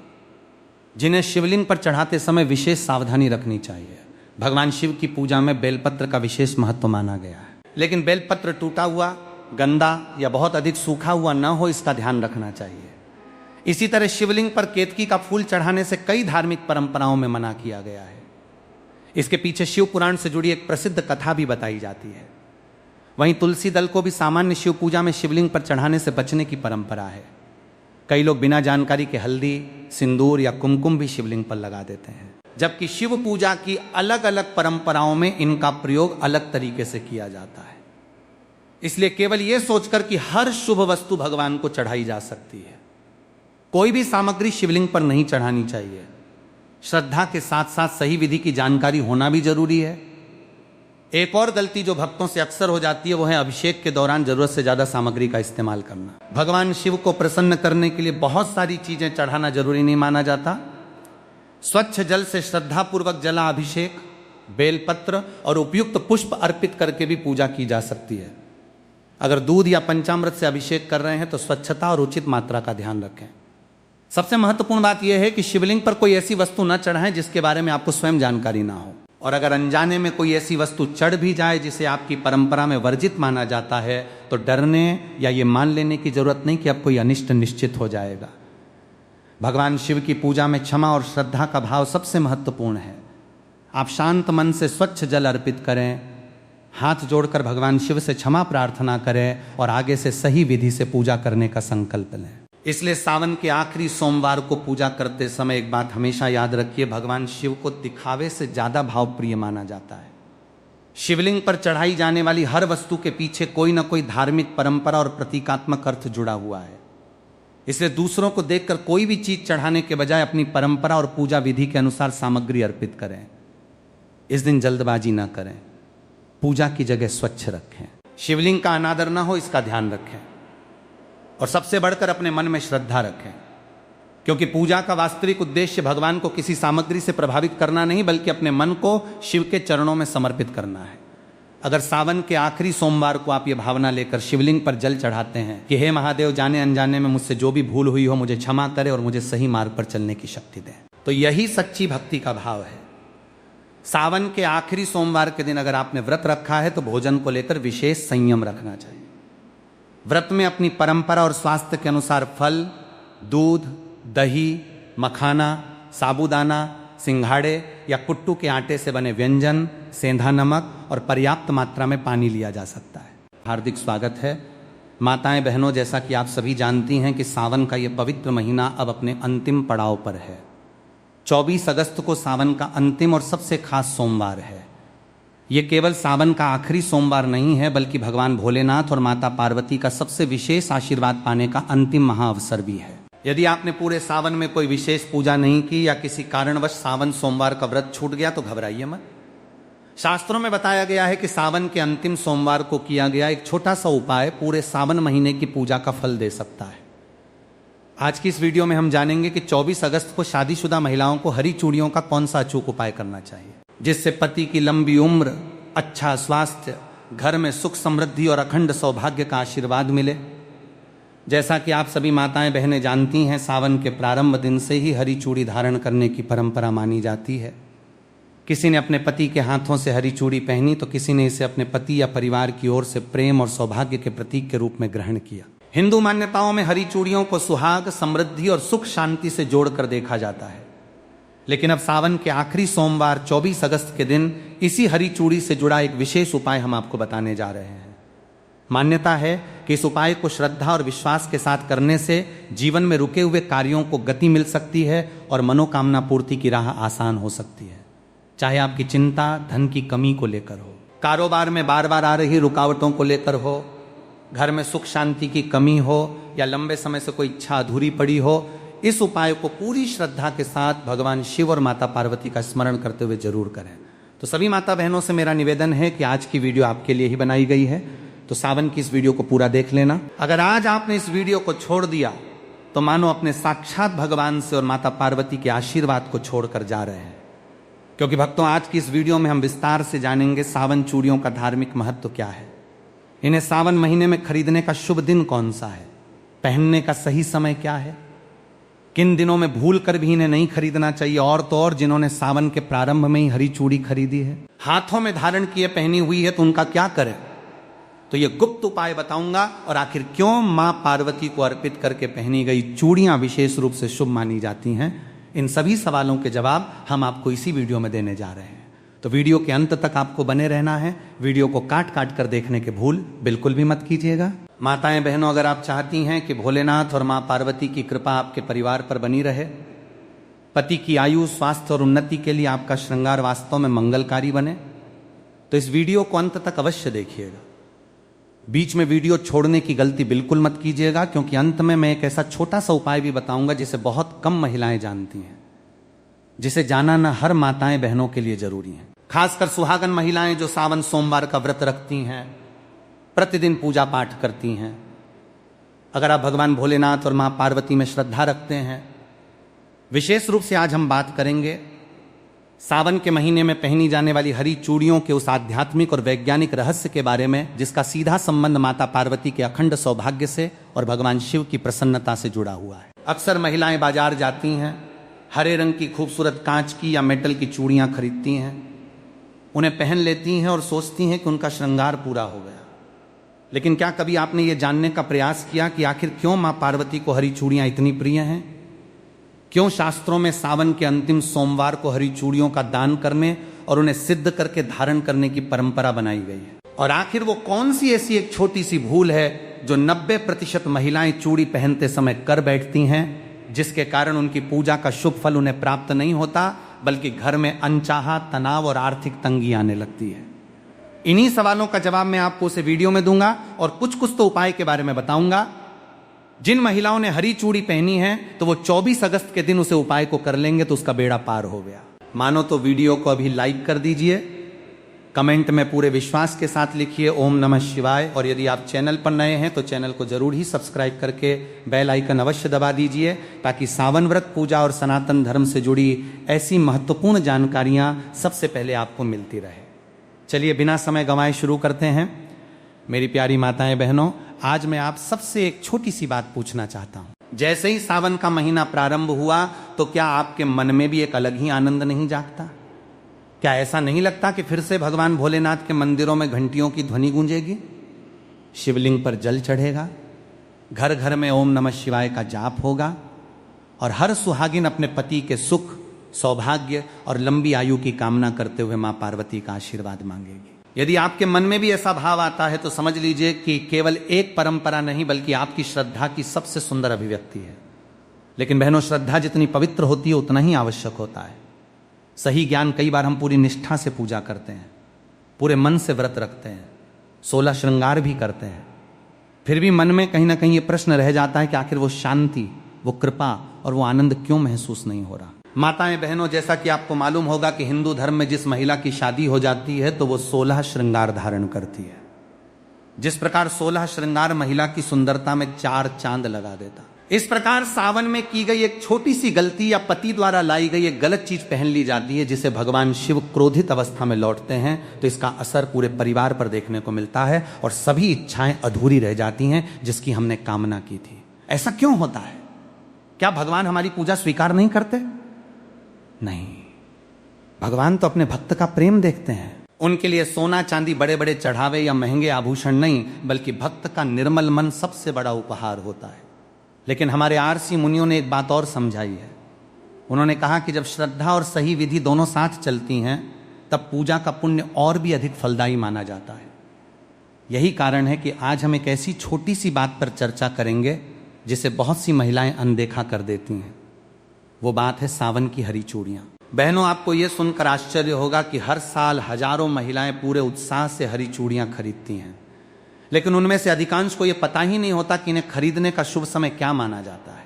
जिन्हें शिवलिंग पर चढ़ाते समय विशेष सावधानी रखनी चाहिए। भगवान शिव की पूजा में बेलपत्र का विशेष महत्व माना गया है, लेकिन बेलपत्र टूटा हुआ, गंदा या बहुत अधिक सूखा हुआ न हो, इसका ध्यान रखना चाहिए। इसी तरह शिवलिंग पर केतकी का फूल चढ़ाने से कई धार्मिक परंपराओं में मना किया गया है। इसके पीछे शिव पुराण से जुड़ी एक प्रसिद्ध कथा भी बताई जाती है। वहीं तुलसी दल को भी सामान्य शिव पूजा में शिवलिंग पर चढ़ाने से बचने की परंपरा है। कई लोग बिना जानकारी के हल्दी, सिंदूर या कुमकुम भी शिवलिंग पर लगा देते हैं, जबकि शिव पूजा की अलग अलग परंपराओं में इनका प्रयोग अलग तरीके से किया जाता है। इसलिए केवल यह सोचकर कि हर शुभ वस्तु भगवान को चढ़ाई जा सकती है, कोई भी सामग्री शिवलिंग पर नहीं चढ़ानी चाहिए। श्रद्धा के साथ साथ सही विधि की जानकारी होना भी जरूरी है। एक और गलती जो भक्तों से अक्सर हो जाती है वो है अभिषेक के दौरान जरूरत से ज्यादा सामग्री का इस्तेमाल करना। भगवान शिव को प्रसन्न करने के लिए बहुत सारी चीजें चढ़ाना जरूरी नहीं माना जाता। स्वच्छ जल से श्रद्धापूर्वक जला अभिषेक, बेलपत्र और उपयुक्त पुष्प अर्पित करके भी पूजा की जा सकती है। अगर दूध या पंचामृत से अभिषेक कर रहे हैं तो स्वच्छता और उचित मात्रा का ध्यान रखें। सबसे महत्वपूर्ण बात यह है कि शिवलिंग पर कोई ऐसी वस्तु न चढ़ाएं जिसके बारे में आपको स्वयं जानकारी ना हो, और अगर अनजाने में कोई ऐसी वस्तु चढ़ भी जाए जिसे आपकी परंपरा में वर्जित माना जाता है तो डरने या ये मान लेने की जरूरत नहीं कि अब कोई अनिष्ट निश्चित हो जाएगा। भगवान शिव की पूजा में क्षमा और श्रद्धा का भाव सबसे महत्वपूर्ण है। आप शांत मन से स्वच्छ जल अर्पित करें, हाथ जोड़कर भगवान शिव से क्षमा प्रार्थना करें और आगे से सही विधि से पूजा करने का संकल्प लें। इसलिए सावन के आखिरी सोमवार को पूजा करते समय एक बात हमेशा याद रखिए, भगवान शिव को दिखावे से ज्यादा भावप्रिय माना जाता है। शिवलिंग पर चढ़ाई जाने वाली हर वस्तु के पीछे कोई ना कोई धार्मिक परंपरा और प्रतीकात्मक अर्थ जुड़ा हुआ है। इसलिए दूसरों को देखकर कोई भी चीज चढ़ाने के बजाय अपनी परंपरा और पूजा विधि के अनुसार सामग्री अर्पित करें। इस दिन जल्दबाजी ना करें, पूजा की जगह स्वच्छ रखें, शिवलिंग का अनादर ना हो इसका ध्यान रखें, और सबसे बढ़कर अपने मन में श्रद्धा रखें, क्योंकि पूजा का वास्तविक उद्देश्य भगवान को किसी सामग्री से प्रभावित करना नहीं बल्कि अपने मन को शिव के चरणों में समर्पित करना है। अगर सावन के आखिरी सोमवार को आप ये भावना लेकर शिवलिंग पर जल चढ़ाते हैं कि हे महादेव, जाने अनजाने में मुझसे जो भी भूल हुई हो मुझे क्षमा करे और मुझे सही मार्ग पर चलने की शक्ति दें, तो यही सच्ची भक्ति का भाव है। सावन के आखिरी सोमवार के दिन अगर आपने व्रत रखा है तो भोजन को लेकर विशेष संयम रखना चाहिए। व्रत में अपनी परंपरा और स्वास्थ्य के अनुसार फल, दूध, दही, मखाना, साबूदाना, सिंघाड़े या कुट्टू के आटे से बने व्यंजन, सेंधा नमक और पर्याप्त मात्रा में पानी लिया जा सकता है। हार्दिक स्वागत है माताएं बहनों। जैसा कि आप सभी जानती हैं कि सावन का ये पवित्र महीना अब अपने अंतिम पड़ाव पर है। 24 अगस्त को सावन का अंतिम और सबसे खास सोमवार है। ये केवल सावन का आखिरी सोमवार नहीं है, बल्कि भगवान भोलेनाथ और माता पार्वती का सबसे विशेष आशीर्वाद पाने का अंतिम महाअवसर भी है। यदि आपने पूरे सावन में कोई विशेष पूजा नहीं की या किसी कारणवश सावन सोमवार का व्रत छूट गया तो घबराइए मत। शास्त्रों में बताया गया है कि सावन के अंतिम सोमवार को किया गया एक छोटा सा उपाय पूरे सावन महीने की पूजा का फल दे सकता है। आज की इस वीडियो में हम जानेंगे कि 24 अगस्त को शादीशुदा महिलाओं को हरी चूड़ियों का कौन सा अचूक उपाय करना चाहिए, जिससे पति की लंबी उम्र, अच्छा स्वास्थ्य, घर में सुख समृद्धि और अखंड सौभाग्य का आशीर्वाद मिले। जैसा कि आप सभी माताएं बहनें जानती हैं, सावन के प्रारंभ दिन से ही हरी चूड़ी धारण करने की परंपरा मानी जाती है। किसी ने अपने पति के हाथों से हरी चूड़ी पहनी तो किसी ने इसे अपने पति या परिवार की ओर से प्रेम और सौभाग्य के प्रतीक के रूप में ग्रहण किया। हिंदू मान्यताओं में हरी चूड़ियों को सुहाग, समृद्धि और सुख शांति से जोड़कर देखा जाता है। लेकिन अब सावन के आखिरी सोमवार 24 अगस्त के दिन इसी हरी चूड़ी से जुड़ा एक विशेष उपाय हम आपको बताने जा रहे हैं। मान्यता है कि इस उपाय को श्रद्धा और विश्वास के साथ करने से जीवन में रुके हुए कार्यों को गति मिल सकती है और मनोकामना पूर्ति की राह आसान हो सकती है। चाहे आपकी चिंता धन की कमी को लेकर हो, कारोबार में बार बार आ रही रुकावटों को लेकर हो, घर में सुख शांति की कमी हो या लंबे समय से कोई इच्छा अधूरी पड़ी हो, इस उपाय को पूरी श्रद्धा के साथ भगवान शिव और माता पार्वती का स्मरण करते हुए जरूर करें। तो सभी माता बहनों से मेरा निवेदन है कि आज की वीडियो आपके लिए ही बनाई गई है, तो सावन की इस वीडियो को पूरा देख लेना। अगर आज आपने इस वीडियो को छोड़ दिया तो मानो अपने साक्षात भगवान से और माता पार्वती के आशीर्वाद को छोड़कर जा रहे हैं। क्योंकि भक्तों, आज की इस वीडियो में हम विस्तार से जानेंगे सावन चूड़ियों का धार्मिक महत्व क्या है, इन्हें सावन महीने में खरीदने का शुभ दिन कौन सा है, पहनने का सही समय क्या है, किन दिनों में भूल कर भी इन्हें नहीं खरीदना चाहिए, और तो और जिन्होंने सावन के प्रारंभ में ही हरी चूड़ी खरीदी है, हाथों में धारण किए पहनी हुई है, तो उनका क्या करें। तो ये गुप्त उपाय बताऊंगा, और आखिर क्यों मां पार्वती को अर्पित करके पहनी गई चूड़ियां विशेष रूप से शुभ मानी जाती हैं, इन सभी सवालों के जवाब हम आपको इसी वीडियो में देने जा रहे हैं। तो वीडियो के अंत तक आपको बने रहना है। वीडियो को काट काट कर देखने के भूल बिल्कुल भी मत कीजिएगा। माताएं बहनों, अगर आप चाहती हैं कि भोलेनाथ और मां पार्वती की कृपा आपके परिवार पर बनी रहे, पति की आयु, स्वास्थ्य और उन्नति के लिए आपका श्रृंगार वास्तव में मंगलकारी बने, तो इस वीडियो को अंत तक अवश्य देखिएगा। बीच में वीडियो छोड़ने की गलती बिल्कुल मत कीजिएगा, क्योंकि अंत में मैं एक ऐसा छोटा सा उपाय भी बताऊंगा जिसे बहुत कम महिलाएं जानती हैं, जिसे जानना हर माताएं बहनों के लिए जरूरी है। खासकर सुहागन महिलाएं जो सावन सोमवार का व्रत रखती हैं, प्रतिदिन पूजा पाठ करती हैं। अगर आप भगवान भोलेनाथ और मां पार्वती में श्रद्धा रखते हैं, विशेष रूप से आज हम बात करेंगे सावन के महीने में पहनी जाने वाली हरी चूड़ियों के उस आध्यात्मिक और वैज्ञानिक रहस्य के बारे में, जिसका सीधा संबंध माता पार्वती के अखंड सौभाग्य से और भगवान शिव की प्रसन्नता से जुड़ा हुआ है। अक्सर महिलाएं बाजार जाती हैं, हरे रंग की खूबसूरत कांच की या मेटल की चूड़ियां खरीदती हैं, उन्हें पहन लेती हैं और सोचती हैं कि उनका श्रृंगार पूरा हो गया। लेकिन क्या कभी आपने ये जानने का प्रयास किया कि आखिर क्यों मां पार्वती को हरी चूड़ियां इतनी प्रिय हैं? क्यों शास्त्रों में सावन के अंतिम सोमवार को हरी चूड़ियों का दान करने और उन्हें सिद्ध करके धारण करने की परंपरा बनाई गई है? और आखिर वो कौन सी ऐसी एक छोटी सी भूल है जो 90% महिलाएं चूड़ी पहनते समय कर बैठती हैं, जिसके कारण उनकी पूजा का शुभ फल उन्हें प्राप्त नहीं होता, बल्कि घर में अनचाहा तनाव और आर्थिक तंगी आने लगती है? इन्हीं सवालों का जवाब मैं आपको उसे वीडियो में दूंगा, और कुछ तो उपाय के बारे में बताऊंगा। जिन महिलाओं ने हरी चूड़ी पहनी है तो वो 24 अगस्त के दिन उसे उपाय को कर लेंगे तो उसका बेड़ा पार हो गया। मानो तो वीडियो को अभी लाइक कर दीजिए, कमेंट में पूरे विश्वास के साथ लिखिए ओम नमः शिवाय, और यदि आप चैनल पर नए हैं तो चैनल को जरूर ही सब्सक्राइब करके बेल आइकन अवश्य दबा दीजिए, ताकि सावन व्रत पूजा और सनातन धर्म से जुड़ी ऐसी महत्वपूर्ण जानकारियां सबसे पहले आपको मिलती रहे। चलिए बिना समय गंवाए शुरू करते हैं। मेरी प्यारी माताएं बहनों, आज मैं आप सबसे एक छोटी सी बात पूछना चाहता हूं। जैसे ही सावन का महीना प्रारंभ हुआ तो क्या आपके मन में भी एक अलग ही आनंद नहीं जागता? क्या ऐसा नहीं लगता कि फिर से भगवान भोलेनाथ के मंदिरों में घंटियों की ध्वनि गूंजेगी, शिवलिंग पर जल चढ़ेगा, घर घर में ओम नमः शिवाय का जाप होगा, और हर सुहागिन अपने पति के सुख, सौभाग्य और लंबी आयु की कामना करते हुए मां पार्वती का आशीर्वाद मांगेगी। यदि आपके मन में भी ऐसा भाव आता है तो समझ लीजिए कि केवल एक परंपरा नहीं बल्कि आपकी श्रद्धा की सबसे सुंदर अभिव्यक्ति है। लेकिन बहनों, श्रद्धा जितनी पवित्र होती है उतना ही आवश्यक होता है। सही ज्ञान, कई बार हम पूरी निष्ठा से पूजा करते हैं, पूरे मन से व्रत रखते हैं, 16 श्रृंगार भी करते हैं, फिर भी मन में कहीं ना कहीं ये प्रश्न रह जाता है कि आखिर वो शांति, वो कृपा और वो आनंद क्यों महसूस नहीं हो रहा। माताएं, बहनों, जैसा कि आपको मालूम होगा कि हिंदू धर्म में जिस महिला की शादी हो जाती है तो वो 16 श्रृंगार धारण करती है। जिस प्रकार 16 श्रृंगार महिला की सुंदरता में 4 चांद लगा देता, इस प्रकार सावन में की गई एक छोटी सी गलती या पति द्वारा लाई गई एक गलत चीज पहन ली जाती है, जिसे भगवान शिव क्रोधित अवस्था में लौटते हैं तो इसका असर पूरे परिवार पर देखने को मिलता है और सभी इच्छाएं अधूरी रह जाती हैं जिसकी हमने कामना की थी। ऐसा क्यों होता है? क्या भगवान हमारी पूजा स्वीकार नहीं करते? नहीं, भगवान तो अपने भक्त का प्रेम देखते हैं। उनके लिए सोना चांदी, बड़े बड़े चढ़ावे या महंगे आभूषण नहीं, बल्कि भक्त का निर्मल मन सबसे बड़ा उपहार होता है। लेकिन हमारे आरसी मुनियों ने एक बात और समझाई है। उन्होंने कहा कि जब श्रद्धा और सही विधि दोनों साथ चलती हैं तब पूजा का पुण्य और भी अधिक फलदायी माना जाता है। यही कारण है कि आज हम एक ऐसी छोटी सी बात पर चर्चा करेंगे जिसे बहुत सी महिलाएं अनदेखा कर देती हैं। वो बात है सावन की हरी चूड़ियां। बहनों, आपको यह सुनकर आश्चर्य होगा कि हर साल हजारों महिलाएं पूरे उत्साह से हरी चूड़ियां खरीदती हैं, लेकिन उनमें से अधिकांश को यह पता ही नहीं होता कि इन्हें खरीदने का शुभ समय क्या माना जाता है,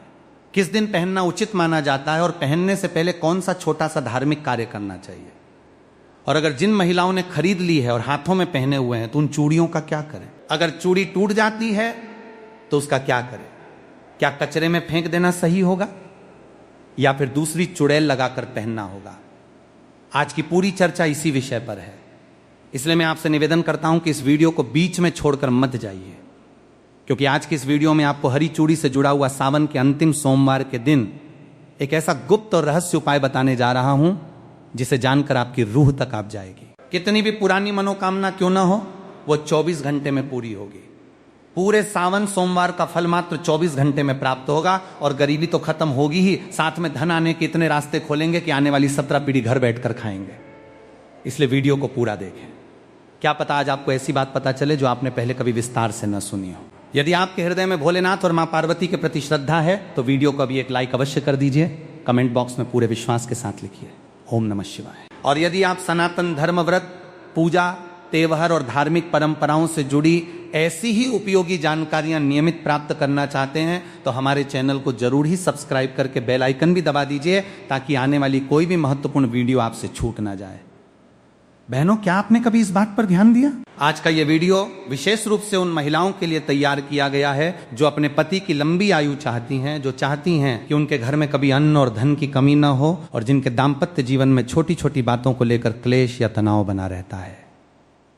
किस दिन पहनना उचित माना जाता है और पहनने से पहले कौन सा छोटा सा धार्मिक कार्य करना चाहिए। और अगर जिन महिलाओं ने खरीद ली है और हाथों में पहने हुए हैं तो उन चूड़ियों का क्या करें? अगर चूड़ी टूट जाती है तो उसका क्या करें? क्या कचरे में फेंक देना सही होगा या फिर दूसरी चुड़ैल लगाकर पहनना होगा? आज की पूरी चर्चा इसी विषय पर है। इसलिए मैं आपसे निवेदन करता हूं कि इस वीडियो को बीच में छोड़कर मत जाइए, क्योंकि आज की इस वीडियो में आपको हरी चूड़ी से जुड़ा हुआ सावन के अंतिम सोमवार के दिन एक ऐसा गुप्त और रहस्य उपाय बताने जा रहा हूं जिसे जानकर आपकी रूह तक आप जाएगी। कितनी भी पुरानी मनोकामना क्यों ना हो, वो 24 घंटे में पूरी होगी। पूरे सावन सोमवार का फल मात्र 24 घंटे में प्राप्त होगा और गरीबी तो खत्म होगी ही, साथ में धन आने के इतने रास्ते खोलेंगे कि आने वाली 17 पीढ़ी घर बैठकर खाएंगे। इसलिए वीडियो को पूरा देखें। क्या पता आज आपको ऐसी बात पता चले जो आपने पहले कभी विस्तार से न सुनी हो। यदि आपके हृदय में भोलेनाथ और मां पार्वती के प्रति श्रद्धा है तो वीडियो को अभी एक लाइक अवश्य कर दीजिए। कमेंट बॉक्स में पूरे विश्वास के साथ लिखिए ओम नमः शिवाय। और यदि आप सनातन धर्म, व्रत, पूजा, त्योहार और धार्मिक परंपराओं से जुड़ी ऐसी ही उपयोगी जानकारियां नियमित प्राप्त करना चाहते हैं तो हमारे चैनल को जरूर ही सब्सक्राइब करके बेल आइकन भी दबा दीजिए ताकि आने वाली कोई भी महत्वपूर्ण वीडियो आपसे छूट ना जाए। बहनों, क्या आपने कभी इस बात पर ध्यान दिया? आज का यह वीडियो विशेष रूप से उन महिलाओं के लिए तैयार किया गया है जो अपने पति की लंबी आयु चाहती हैं, जो चाहती हैं कि उनके घर में कभी अन्न और धन की कमी न हो और जिनके दाम्पत्य जीवन में छोटी छोटी बातों को लेकर क्लेश या तनाव बना रहता है।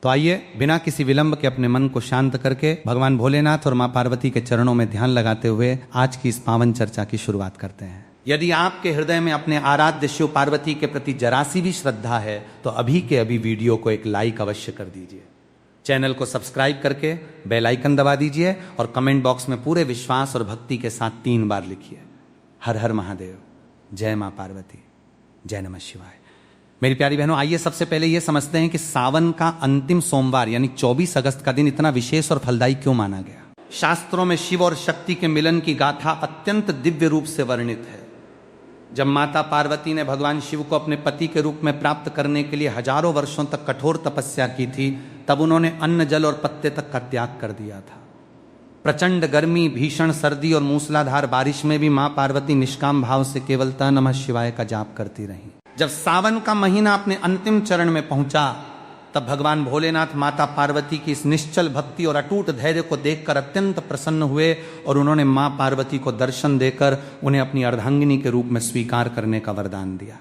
तो आइए बिना किसी विलंब के अपने मन को शांत करके भगवान भोलेनाथ और मां पार्वती के चरणों में ध्यान लगाते हुए आज की इस पावन चर्चा की शुरुआत करते हैं। यदि आपके हृदय में अपने आराध्य शिव पार्वती के प्रति जरा सी भी श्रद्धा है तो अभी के अभी वीडियो को एक लाइक अवश्य कर दीजिए। चैनल को सब्सक्राइब करके बेल आइकन दबा दीजिए और कमेंट बॉक्स में पूरे विश्वास और भक्ति के साथ 3 बार लिखिए हर हर महादेव, जय मां पार्वती, जय नमः शिवाय। मेरी प्यारी बहनों, आइए सबसे पहले यह समझते हैं कि सावन का अंतिम सोमवार यानी 24 अगस्त का दिन इतना विशेष और फलदायी क्यों माना गया। शास्त्रों में शिव और शक्ति के मिलन की गाथा अत्यंत दिव्य रूप से वर्णित है। जब माता पार्वती ने भगवान शिव को अपने पति के रूप में प्राप्त करने के लिए हजारों वर्षों तक कठोर तपस्या की थी, तब उन्होंने अन्न, जल और पत्ते तक का त्याग कर दिया था। प्रचंड गर्मी, भीषण सर्दी और मूसलाधार बारिश में भी मां पार्वती निष्काम भाव से केवल त नमः शिवाय का जाप करती रहीं। जब सावन का महीना अपने अंतिम चरण में पहुंचा तब भगवान भोलेनाथ माता पार्वती की इस निश्चल भक्ति और अटूट धैर्य को देखकर अत्यंत प्रसन्न हुए और उन्होंने मां पार्वती को दर्शन देकर उन्हें अपनी अर्धांगिनी के रूप में स्वीकार करने का वरदान दिया।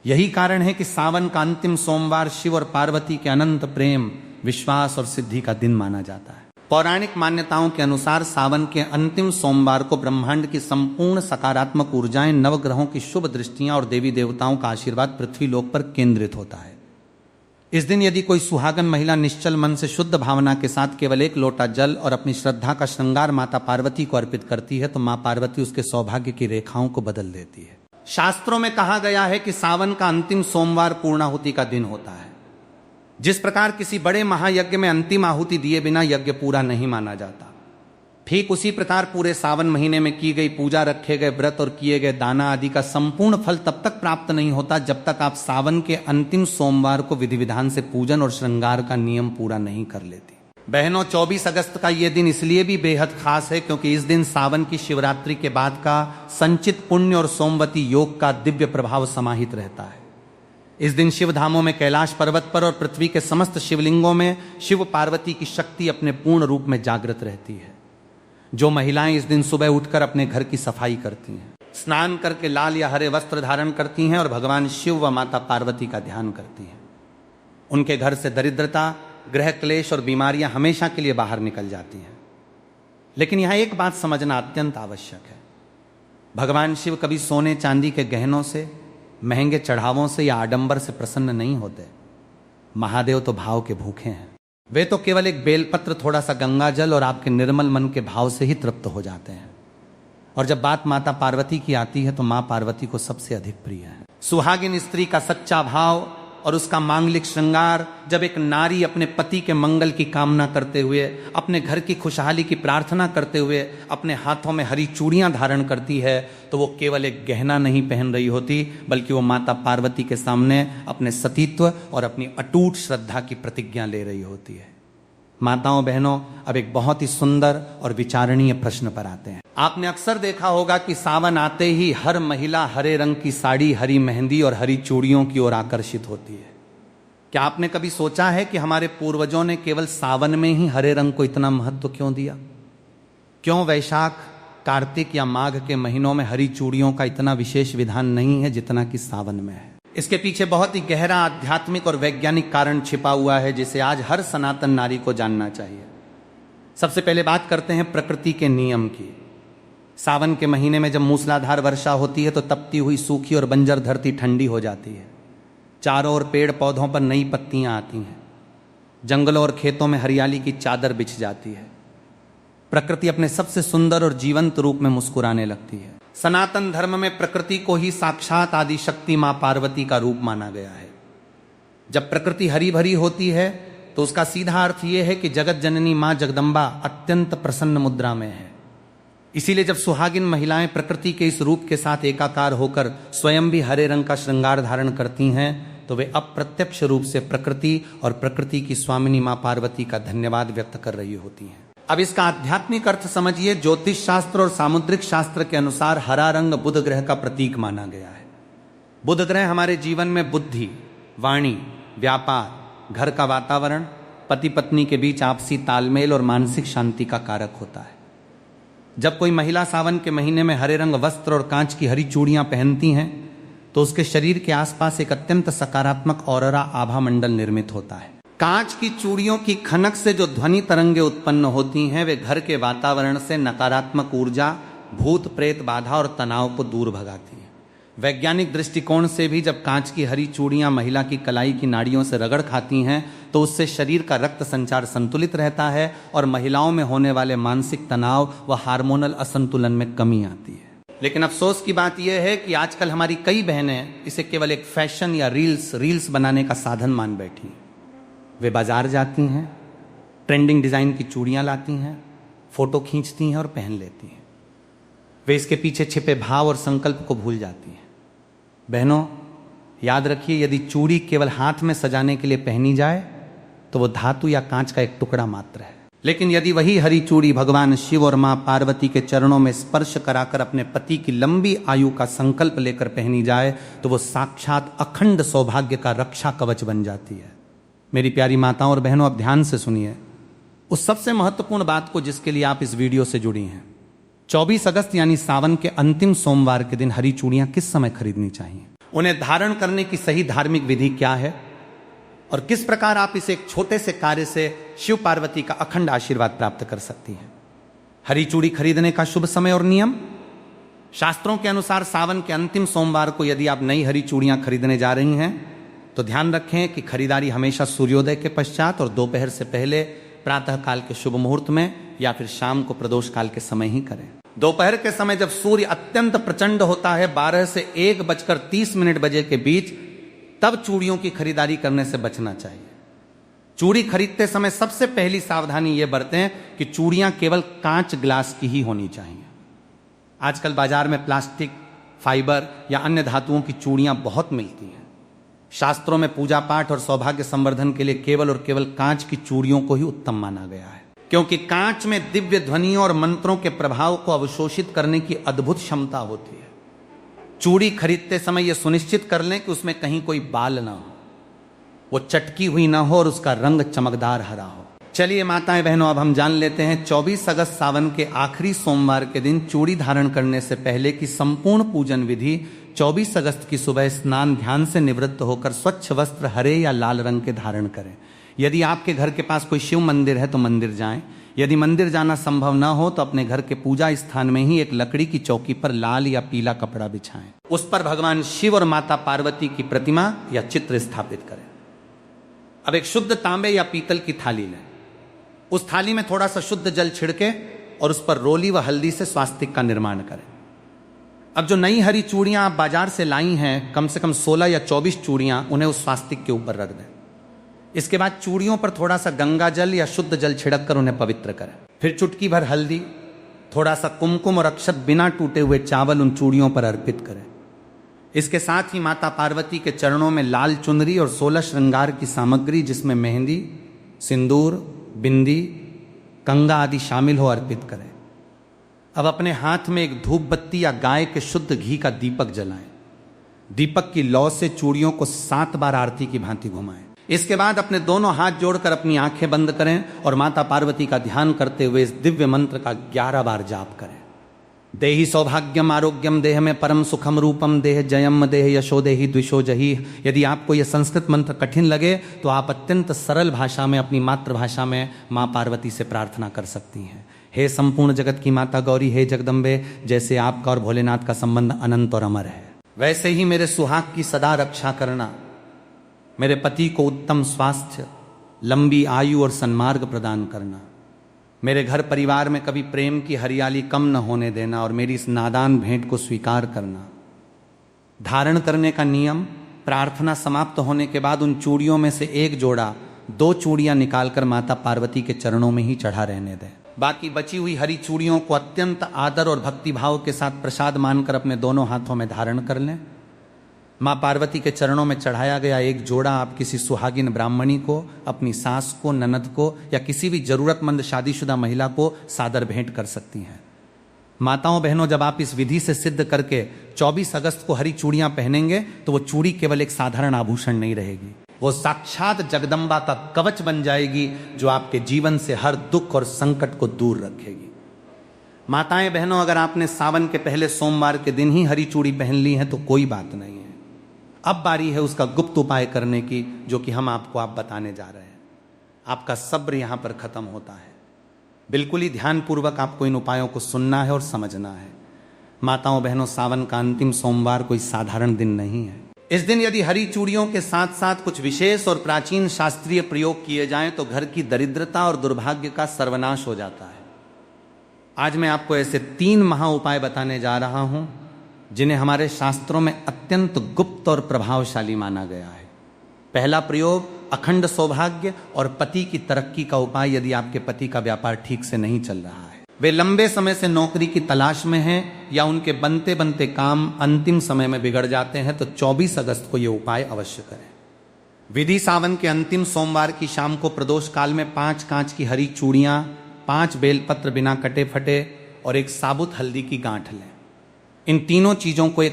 यही कारण है कि सावन का अंतिम सोमवार शिव और पार्वती के अनंत प्रेम, विश्वास और सिद्धि का दिन माना जाता है। पौराणिक मान्यताओं के अनुसार सावन के अंतिम सोमवार को ब्रह्मांड की संपूर्ण सकारात्मक ऊर्जाएं, नवग्रहों की शुभ दृष्टियां और देवी देवताओं का आशीर्वाद पृथ्वी लोक पर केंद्रित होता है। इस दिन यदि कोई सुहागन महिला निश्चल मन से शुद्ध भावना के साथ केवल एक लोटा जल और अपनी श्रद्धा का श्रृंगार माता पार्वती को अर्पित करती है तो मां पार्वती उसके सौभाग्य की रेखाओं को बदल देती है। शास्त्रों में कहा गया है कि सावन का अंतिम सोमवार पूर्णाहुति का दिन होता है। जिस प्रकार किसी बड़े महायज्ञ में अंतिम आहुति दिए बिना यज्ञ पूरा नहीं माना जाता, ठीक उसी प्रकार पूरे सावन महीने में की गई पूजा, रखे गए व्रत और किए गए दाना आदि का संपूर्ण फल तब तक प्राप्त नहीं होता जब तक आप सावन के अंतिम सोमवार को विधि विधान से पूजन और श्रृंगार का नियम पूरा नहीं कर लेती। बहनों, 24 अगस्त का यह दिन इसलिए भी बेहद खास है क्योंकि इस दिन सावन की शिवरात्रि के बाद का संचित पुण्य और सोमवती योग का दिव्य प्रभाव समाहित रहता है। इस दिन शिव धामों में कैलाश पर्वत पर और पृथ्वी के समस्त शिवलिंगों में शिव पार्वती की शक्ति अपने पूर्ण रूप में जागृत रहती है। जो महिलाएं इस दिन सुबह उठकर अपने घर की सफाई करती हैं, स्नान करके लाल या हरे वस्त्र धारण करती हैं और भगवान शिव व माता पार्वती का ध्यान करती हैं, उनके घर से दरिद्रता, ग्रह क्लेश और बीमारियां हमेशा के लिए बाहर निकल जाती हैं। लेकिन यहां एक बात समझना अत्यंत आवश्यक है। भगवान शिव कभी सोने चांदी के गहनों से, महंगे चढ़ावों से या आडंबर से प्रसन्न नहीं होते। महादेव तो भाव के भूखे हैं। वे तो केवल एक बेलपत्र, थोड़ा सा गंगा जल और आपके निर्मल मन के भाव से ही तृप्त हो जाते हैं। और जब बात माता पार्वती की आती है तो मां पार्वती को सबसे अधिक प्रिय है। सुहागिन स्त्री का सच्चा भाव और उसका मांगलिक श्रृंगार, जब एक नारी अपने पति के मंगल की कामना करते हुए, अपने घर की खुशहाली की प्रार्थना करते हुए अपने हाथों में हरी चूड़ियां धारण करती है तो वो केवल एक गहना नहीं पहन रही होती, बल्कि वो माता पार्वती के सामने अपने सतीत्व और अपनी अटूट श्रद्धा की प्रतिज्ञा ले रही होती है। माताओं बहनों, अब एक बहुत ही सुंदर और विचारणीय प्रश्न पर आते हैं। आपने अक्सर देखा होगा कि सावन आते ही हर महिला हरे रंग की साड़ी, हरी मेहंदी और हरी चूड़ियों की ओर आकर्षित होती है। क्या आपने कभी सोचा है कि हमारे पूर्वजों ने केवल सावन में ही हरे रंग को इतना महत्व क्यों दिया? क्यों वैशाख, कार्तिक या माघ के महीनों में हरी चूड़ियों का इतना विशेष विधान नहीं है जितना कि सावन में है? इसके पीछे बहुत ही गहरा आध्यात्मिक और वैज्ञानिक कारण छिपा हुआ है जिसे आज हर सनातन नारी को जानना चाहिए। सबसे पहले बात करते हैं प्रकृति के नियम की। सावन के महीने में जब मूसलाधार वर्षा होती है तो तपती हुई सूखी और बंजर धरती ठंडी हो जाती है। चारों ओर पेड़ पौधों पर नई पत्तियां आती हैं। जंगलों और खेतों में हरियाली की चादर बिछ जाती है। प्रकृति अपने सबसे सुंदर और जीवंत रूप में मुस्कुराने लगती है। सनातन धर्म में प्रकृति को ही साक्षात आदि शक्ति मां पार्वती का रूप माना गया है। जब प्रकृति हरी भरी होती है तो उसका सीधा अर्थ यह है कि जगत जननी मां जगदम्बा अत्यंत प्रसन्न मुद्रा में है। इसीलिए जब सुहागिन महिलाएं प्रकृति के इस रूप के साथ एकाकार होकर स्वयं भी हरे रंग का श्रृंगार धारण करती हैं तो वे अप्रत्यक्ष रूप से प्रकृति और प्रकृति की स्वामिनी मां पार्वती का धन्यवाद व्यक्त कर रही होती हैं। अब इसका आध्यात्मिक अर्थ समझिए। ज्योतिष शास्त्र और सामुद्रिक शास्त्र के अनुसार हरा रंग बुध ग्रह का प्रतीक माना गया है। बुध ग्रह हमारे जीवन में बुद्धि, वाणी, व्यापार, घर का वातावरण, पति पत्नी के बीच आपसी तालमेल और मानसिक शांति का कारक होता है। जब कोई महिला सावन के महीने में हरे रंग वस्त्र और कांच की हरी चूड़ियां पहनती हैं तो उसके शरीर के आसपास एक अत्यंत सकारात्मक ऑरा आभा मंडल निर्मित होता है। कांच की चूड़ियों की खनक से जो ध्वनि तरंगे उत्पन्न होती हैं वे घर के वातावरण से नकारात्मक ऊर्जा, भूत प्रेत बाधा और तनाव को दूर भगाती है। वैज्ञानिक दृष्टिकोण से भी जब कांच की हरी चूड़ियां महिला की कलाई की नाड़ियों से रगड़ खाती हैं तो उससे शरीर का रक्त संचार संतुलित रहता है और महिलाओं में होने वाले मानसिक तनाव व हार्मोनल असंतुलन में कमी आती है। लेकिन अफसोस की बात यह है कि आजकल हमारी कई बहनें इसे केवल एक फैशन या रील्स बनाने का साधन मान बैठी हैं। वे बाजार जाती हैं, ट्रेंडिंग डिजाइन की चूड़ियां लाती हैं, फोटो खींचती हैं और पहन लेती हैं। वे इसके पीछे छिपे भाव और संकल्प को भूल जाती हैं। बहनों, याद रखिए, यदि चूड़ी केवल हाथ में सजाने के लिए पहनी जाए तो वो धातु या कांच का एक टुकड़ा मात्र है। लेकिन यदि वही हरी चूड़ी भगवान शिव और मां पार्वती के चरणों में स्पर्श कराकर अपने पति की लंबी आयु का संकल्प लेकर पहनी जाए तो वो साक्षात अखंड सौभाग्य का रक्षा कवच बन जाती है। मेरी प्यारी माताओं और बहनों, अब ध्यान से सुनिए उस सबसे महत्वपूर्ण बात को जिसके लिए आप इस वीडियो से जुड़ी हैं। 24 अगस्त यानी सावन के अंतिम सोमवार के दिन हरी चूड़ियां किस समय खरीदनी चाहिए, उन्हें धारण करने की सही धार्मिक विधि क्या है और किस प्रकार आप इसे एक छोटे से कार्य से शिव पार्वती का अखंड आशीर्वाद प्राप्त कर सकती हैं। हरी चूड़ी खरीदने का शुभ समय और नियम। शास्त्रों के अनुसार सावन के अंतिम सोमवार को यदि आप नई हरी चूड़ियां खरीदने जा रही हैं तो ध्यान रखें कि खरीदारी हमेशा सूर्योदय के पश्चात और दोपहर से पहले प्रातः काल के शुभ मुहूर्त में या फिर शाम को प्रदोष काल के समय ही करें। दोपहर के समय जब सूर्य अत्यंत प्रचंड होता है 12 से 1:30 बजे के बीच, तब चूड़ियों की खरीदारी करने से बचना चाहिए। चूड़ी खरीदते समय सबसे पहली सावधानी यह बरतें कि चूड़ियां केवल कांच ग्लास की ही होनी चाहिए। आजकल बाजार में प्लास्टिक, फाइबर या अन्य धातुओं की चूड़ियां बहुत मिलती हैं। शास्त्रों में पूजा पाठ और सौभाग्य संवर्धन के लिए केवल और केवल कांच की चूड़ियों को ही उत्तम माना गया है, क्योंकि कांच में दिव्य ध्वनियों और मंत्रों के प्रभाव को अवशोषित करने की अद्भुत क्षमता होती है। चूड़ी खरीदते समय यह सुनिश्चित कर लें कि उसमें कहीं कोई बाल ना हो, वो चटकी हुई ना हो और उसका रंग चमकदार हरा हो। चलिए माताएं बहनों, अब हम जान लेते हैं 24 अगस्त सावन के आखिरी सोमवार के दिन चूड़ी धारण करने से पहले की संपूर्ण पूजन विधि। 24 अगस्त की सुबह स्नान ध्यान से निवृत्त होकर स्वच्छ वस्त्र हरे या लाल रंग के धारण करें। यदि आपके घर के पास कोई शिव मंदिर है तो मंदिर जाएं। यदि मंदिर जाना संभव न हो तो अपने घर के पूजा स्थान में ही एक लकड़ी की चौकी पर लाल या पीला कपड़ा बिछाएं। उस पर भगवान शिव और माता पार्वती की प्रतिमा या चित्र स्थापित करें। अब एक शुद्ध तांबे या पीतल की थाली लें। उस थाली में थोड़ा सा शुद्ध जल छिड़के और उस पर रोली व हल्दी से स्वास्तिक का निर्माण करें। अब जो नई हरी चूड़ियां आप बाजार से लाई हैं, कम से कम 16 या 24 चूड़ियां, उन्हें उस स्वास्तिक के ऊपर रख दें। इसके बाद चूड़ियों पर थोड़ा सा गंगा जल या शुद्ध जल छिड़क कर उन्हें पवित्र करें। फिर चुटकी भर हल्दी, थोड़ा सा कुमकुम और अक्षत बिना टूटे हुए चावल उन चूड़ियों पर अर्पित करें। इसके साथ ही माता पार्वती के चरणों में लाल चुनरी और 16 श्रृंगार की सामग्री, जिसमें मेहंदी, सिंदूर, बिंदी, कंगा आदि शामिल हो, अर्पित करें। अब अपने हाथ में एक धूप बत्ती या गाय के शुद्ध घी का दीपक जलाएं। दीपक की लौ से चूड़ियों को 7 बार आरती की भांति घुमाएं। इसके बाद अपने दोनों हाथ जोड़कर अपनी आंखें बंद करें और माता पार्वती का ध्यान करते हुए इस दिव्य मंत्र का 11 बार जाप करें। देहि सौभाग्यम आरोग्यम देह में परम सुखम रूपम देह जयम देह यशो देहि द्विषो जही। यदि आपको यह संस्कृत मंत्र कठिन लगे तो आप अत्यंत सरल भाषा में, अपनी मातृभाषा में माँ पार्वती से प्रार्थना कर सकती हैं। हे संपूर्ण जगत की माता गौरी, हे जगदम्बे, जैसे आपका और भोलेनाथ का संबंध अनंत और अमर है, वैसे ही मेरे सुहाग की सदा रक्षा करना। मेरे पति को उत्तम स्वास्थ्य, लंबी आयु और सन्मार्ग प्रदान करना। मेरे घर परिवार में कभी प्रेम की हरियाली कम न होने देना और मेरी इस नादान भेंट को स्वीकार करना। धारण करने का नियम: प्रार्थना समाप्त होने के बाद उन चूड़ियों में से एक जोड़ा 2 चूड़ियां निकालकर माता पार्वती के चरणों में ही चढ़ा रहने दें। बाकी बची हुई हरी चूड़ियों को अत्यंत आदर और भक्तिभाव के साथ प्रसाद मानकर अपने दोनों हाथों में धारण कर लें। माँ पार्वती के चरणों में चढ़ाया गया एक जोड़ा आप किसी सुहागिन ब्राह्मणी को, अपनी सास को, ननद को या किसी भी जरूरतमंद शादीशुदा महिला को सादर भेंट कर सकती हैं। माताओं बहनों, जब आप इस विधि से सिद्ध करके 24 अगस्त को हरी चूड़ियां पहनेंगे तो वो चूड़ी केवल एक साधारण आभूषण नहीं रहेगी, वो साक्षात जगदम्बा का कवच बन जाएगी जो आपके जीवन से हर दुख और संकट को दूर रखेगी। माताएं बहनों, अगर आपने सावन के पहले सोमवार के दिन ही हरी चूड़ी पहन ली है तो कोई बात नहीं है। अब बारी है उसका गुप्त उपाय करने की, जो कि हम आपको बताने जा रहे हैं। आपका सब्र यहां पर खत्म होता है। बिल्कुल ही ध्यानपूर्वक आपको इन उपायों को सुनना है और समझना है। माताओं बहनों, सावन का अंतिम सोमवार कोई साधारण दिन नहीं है। इस दिन यदि हरी चूड़ियों के साथ साथ कुछ विशेष और प्राचीन शास्त्रीय प्रयोग किए जाएं तो घर की दरिद्रता और दुर्भाग्य का सर्वनाश हो जाता है। आज मैं आपको ऐसे 3 महा उपाय बताने जा रहा हूं जिन्हें हमारे शास्त्रों में अत्यंत गुप्त और प्रभावशाली माना गया है। पहला प्रयोग: अखंड सौभाग्य और पति की तरक्की का उपाय। यदि आपके पति का व्यापार ठीक से नहीं चल रहा है, वे लंबे समय से नौकरी की तलाश में हैं या उनके बनते बनते काम अंतिम समय में बिगड़ जाते हैं, तो 24 अगस्त को यह उपाय अवश्य करें। विधि: सावन के अंतिम सोमवार की शाम को प्रदोष काल में 5 कांच की हरी चूड़ियां, 5 बेलपत्र बिना कटे फटे और एक साबुत हल्दी की गांठ लें। इन तीनों चीजों को एक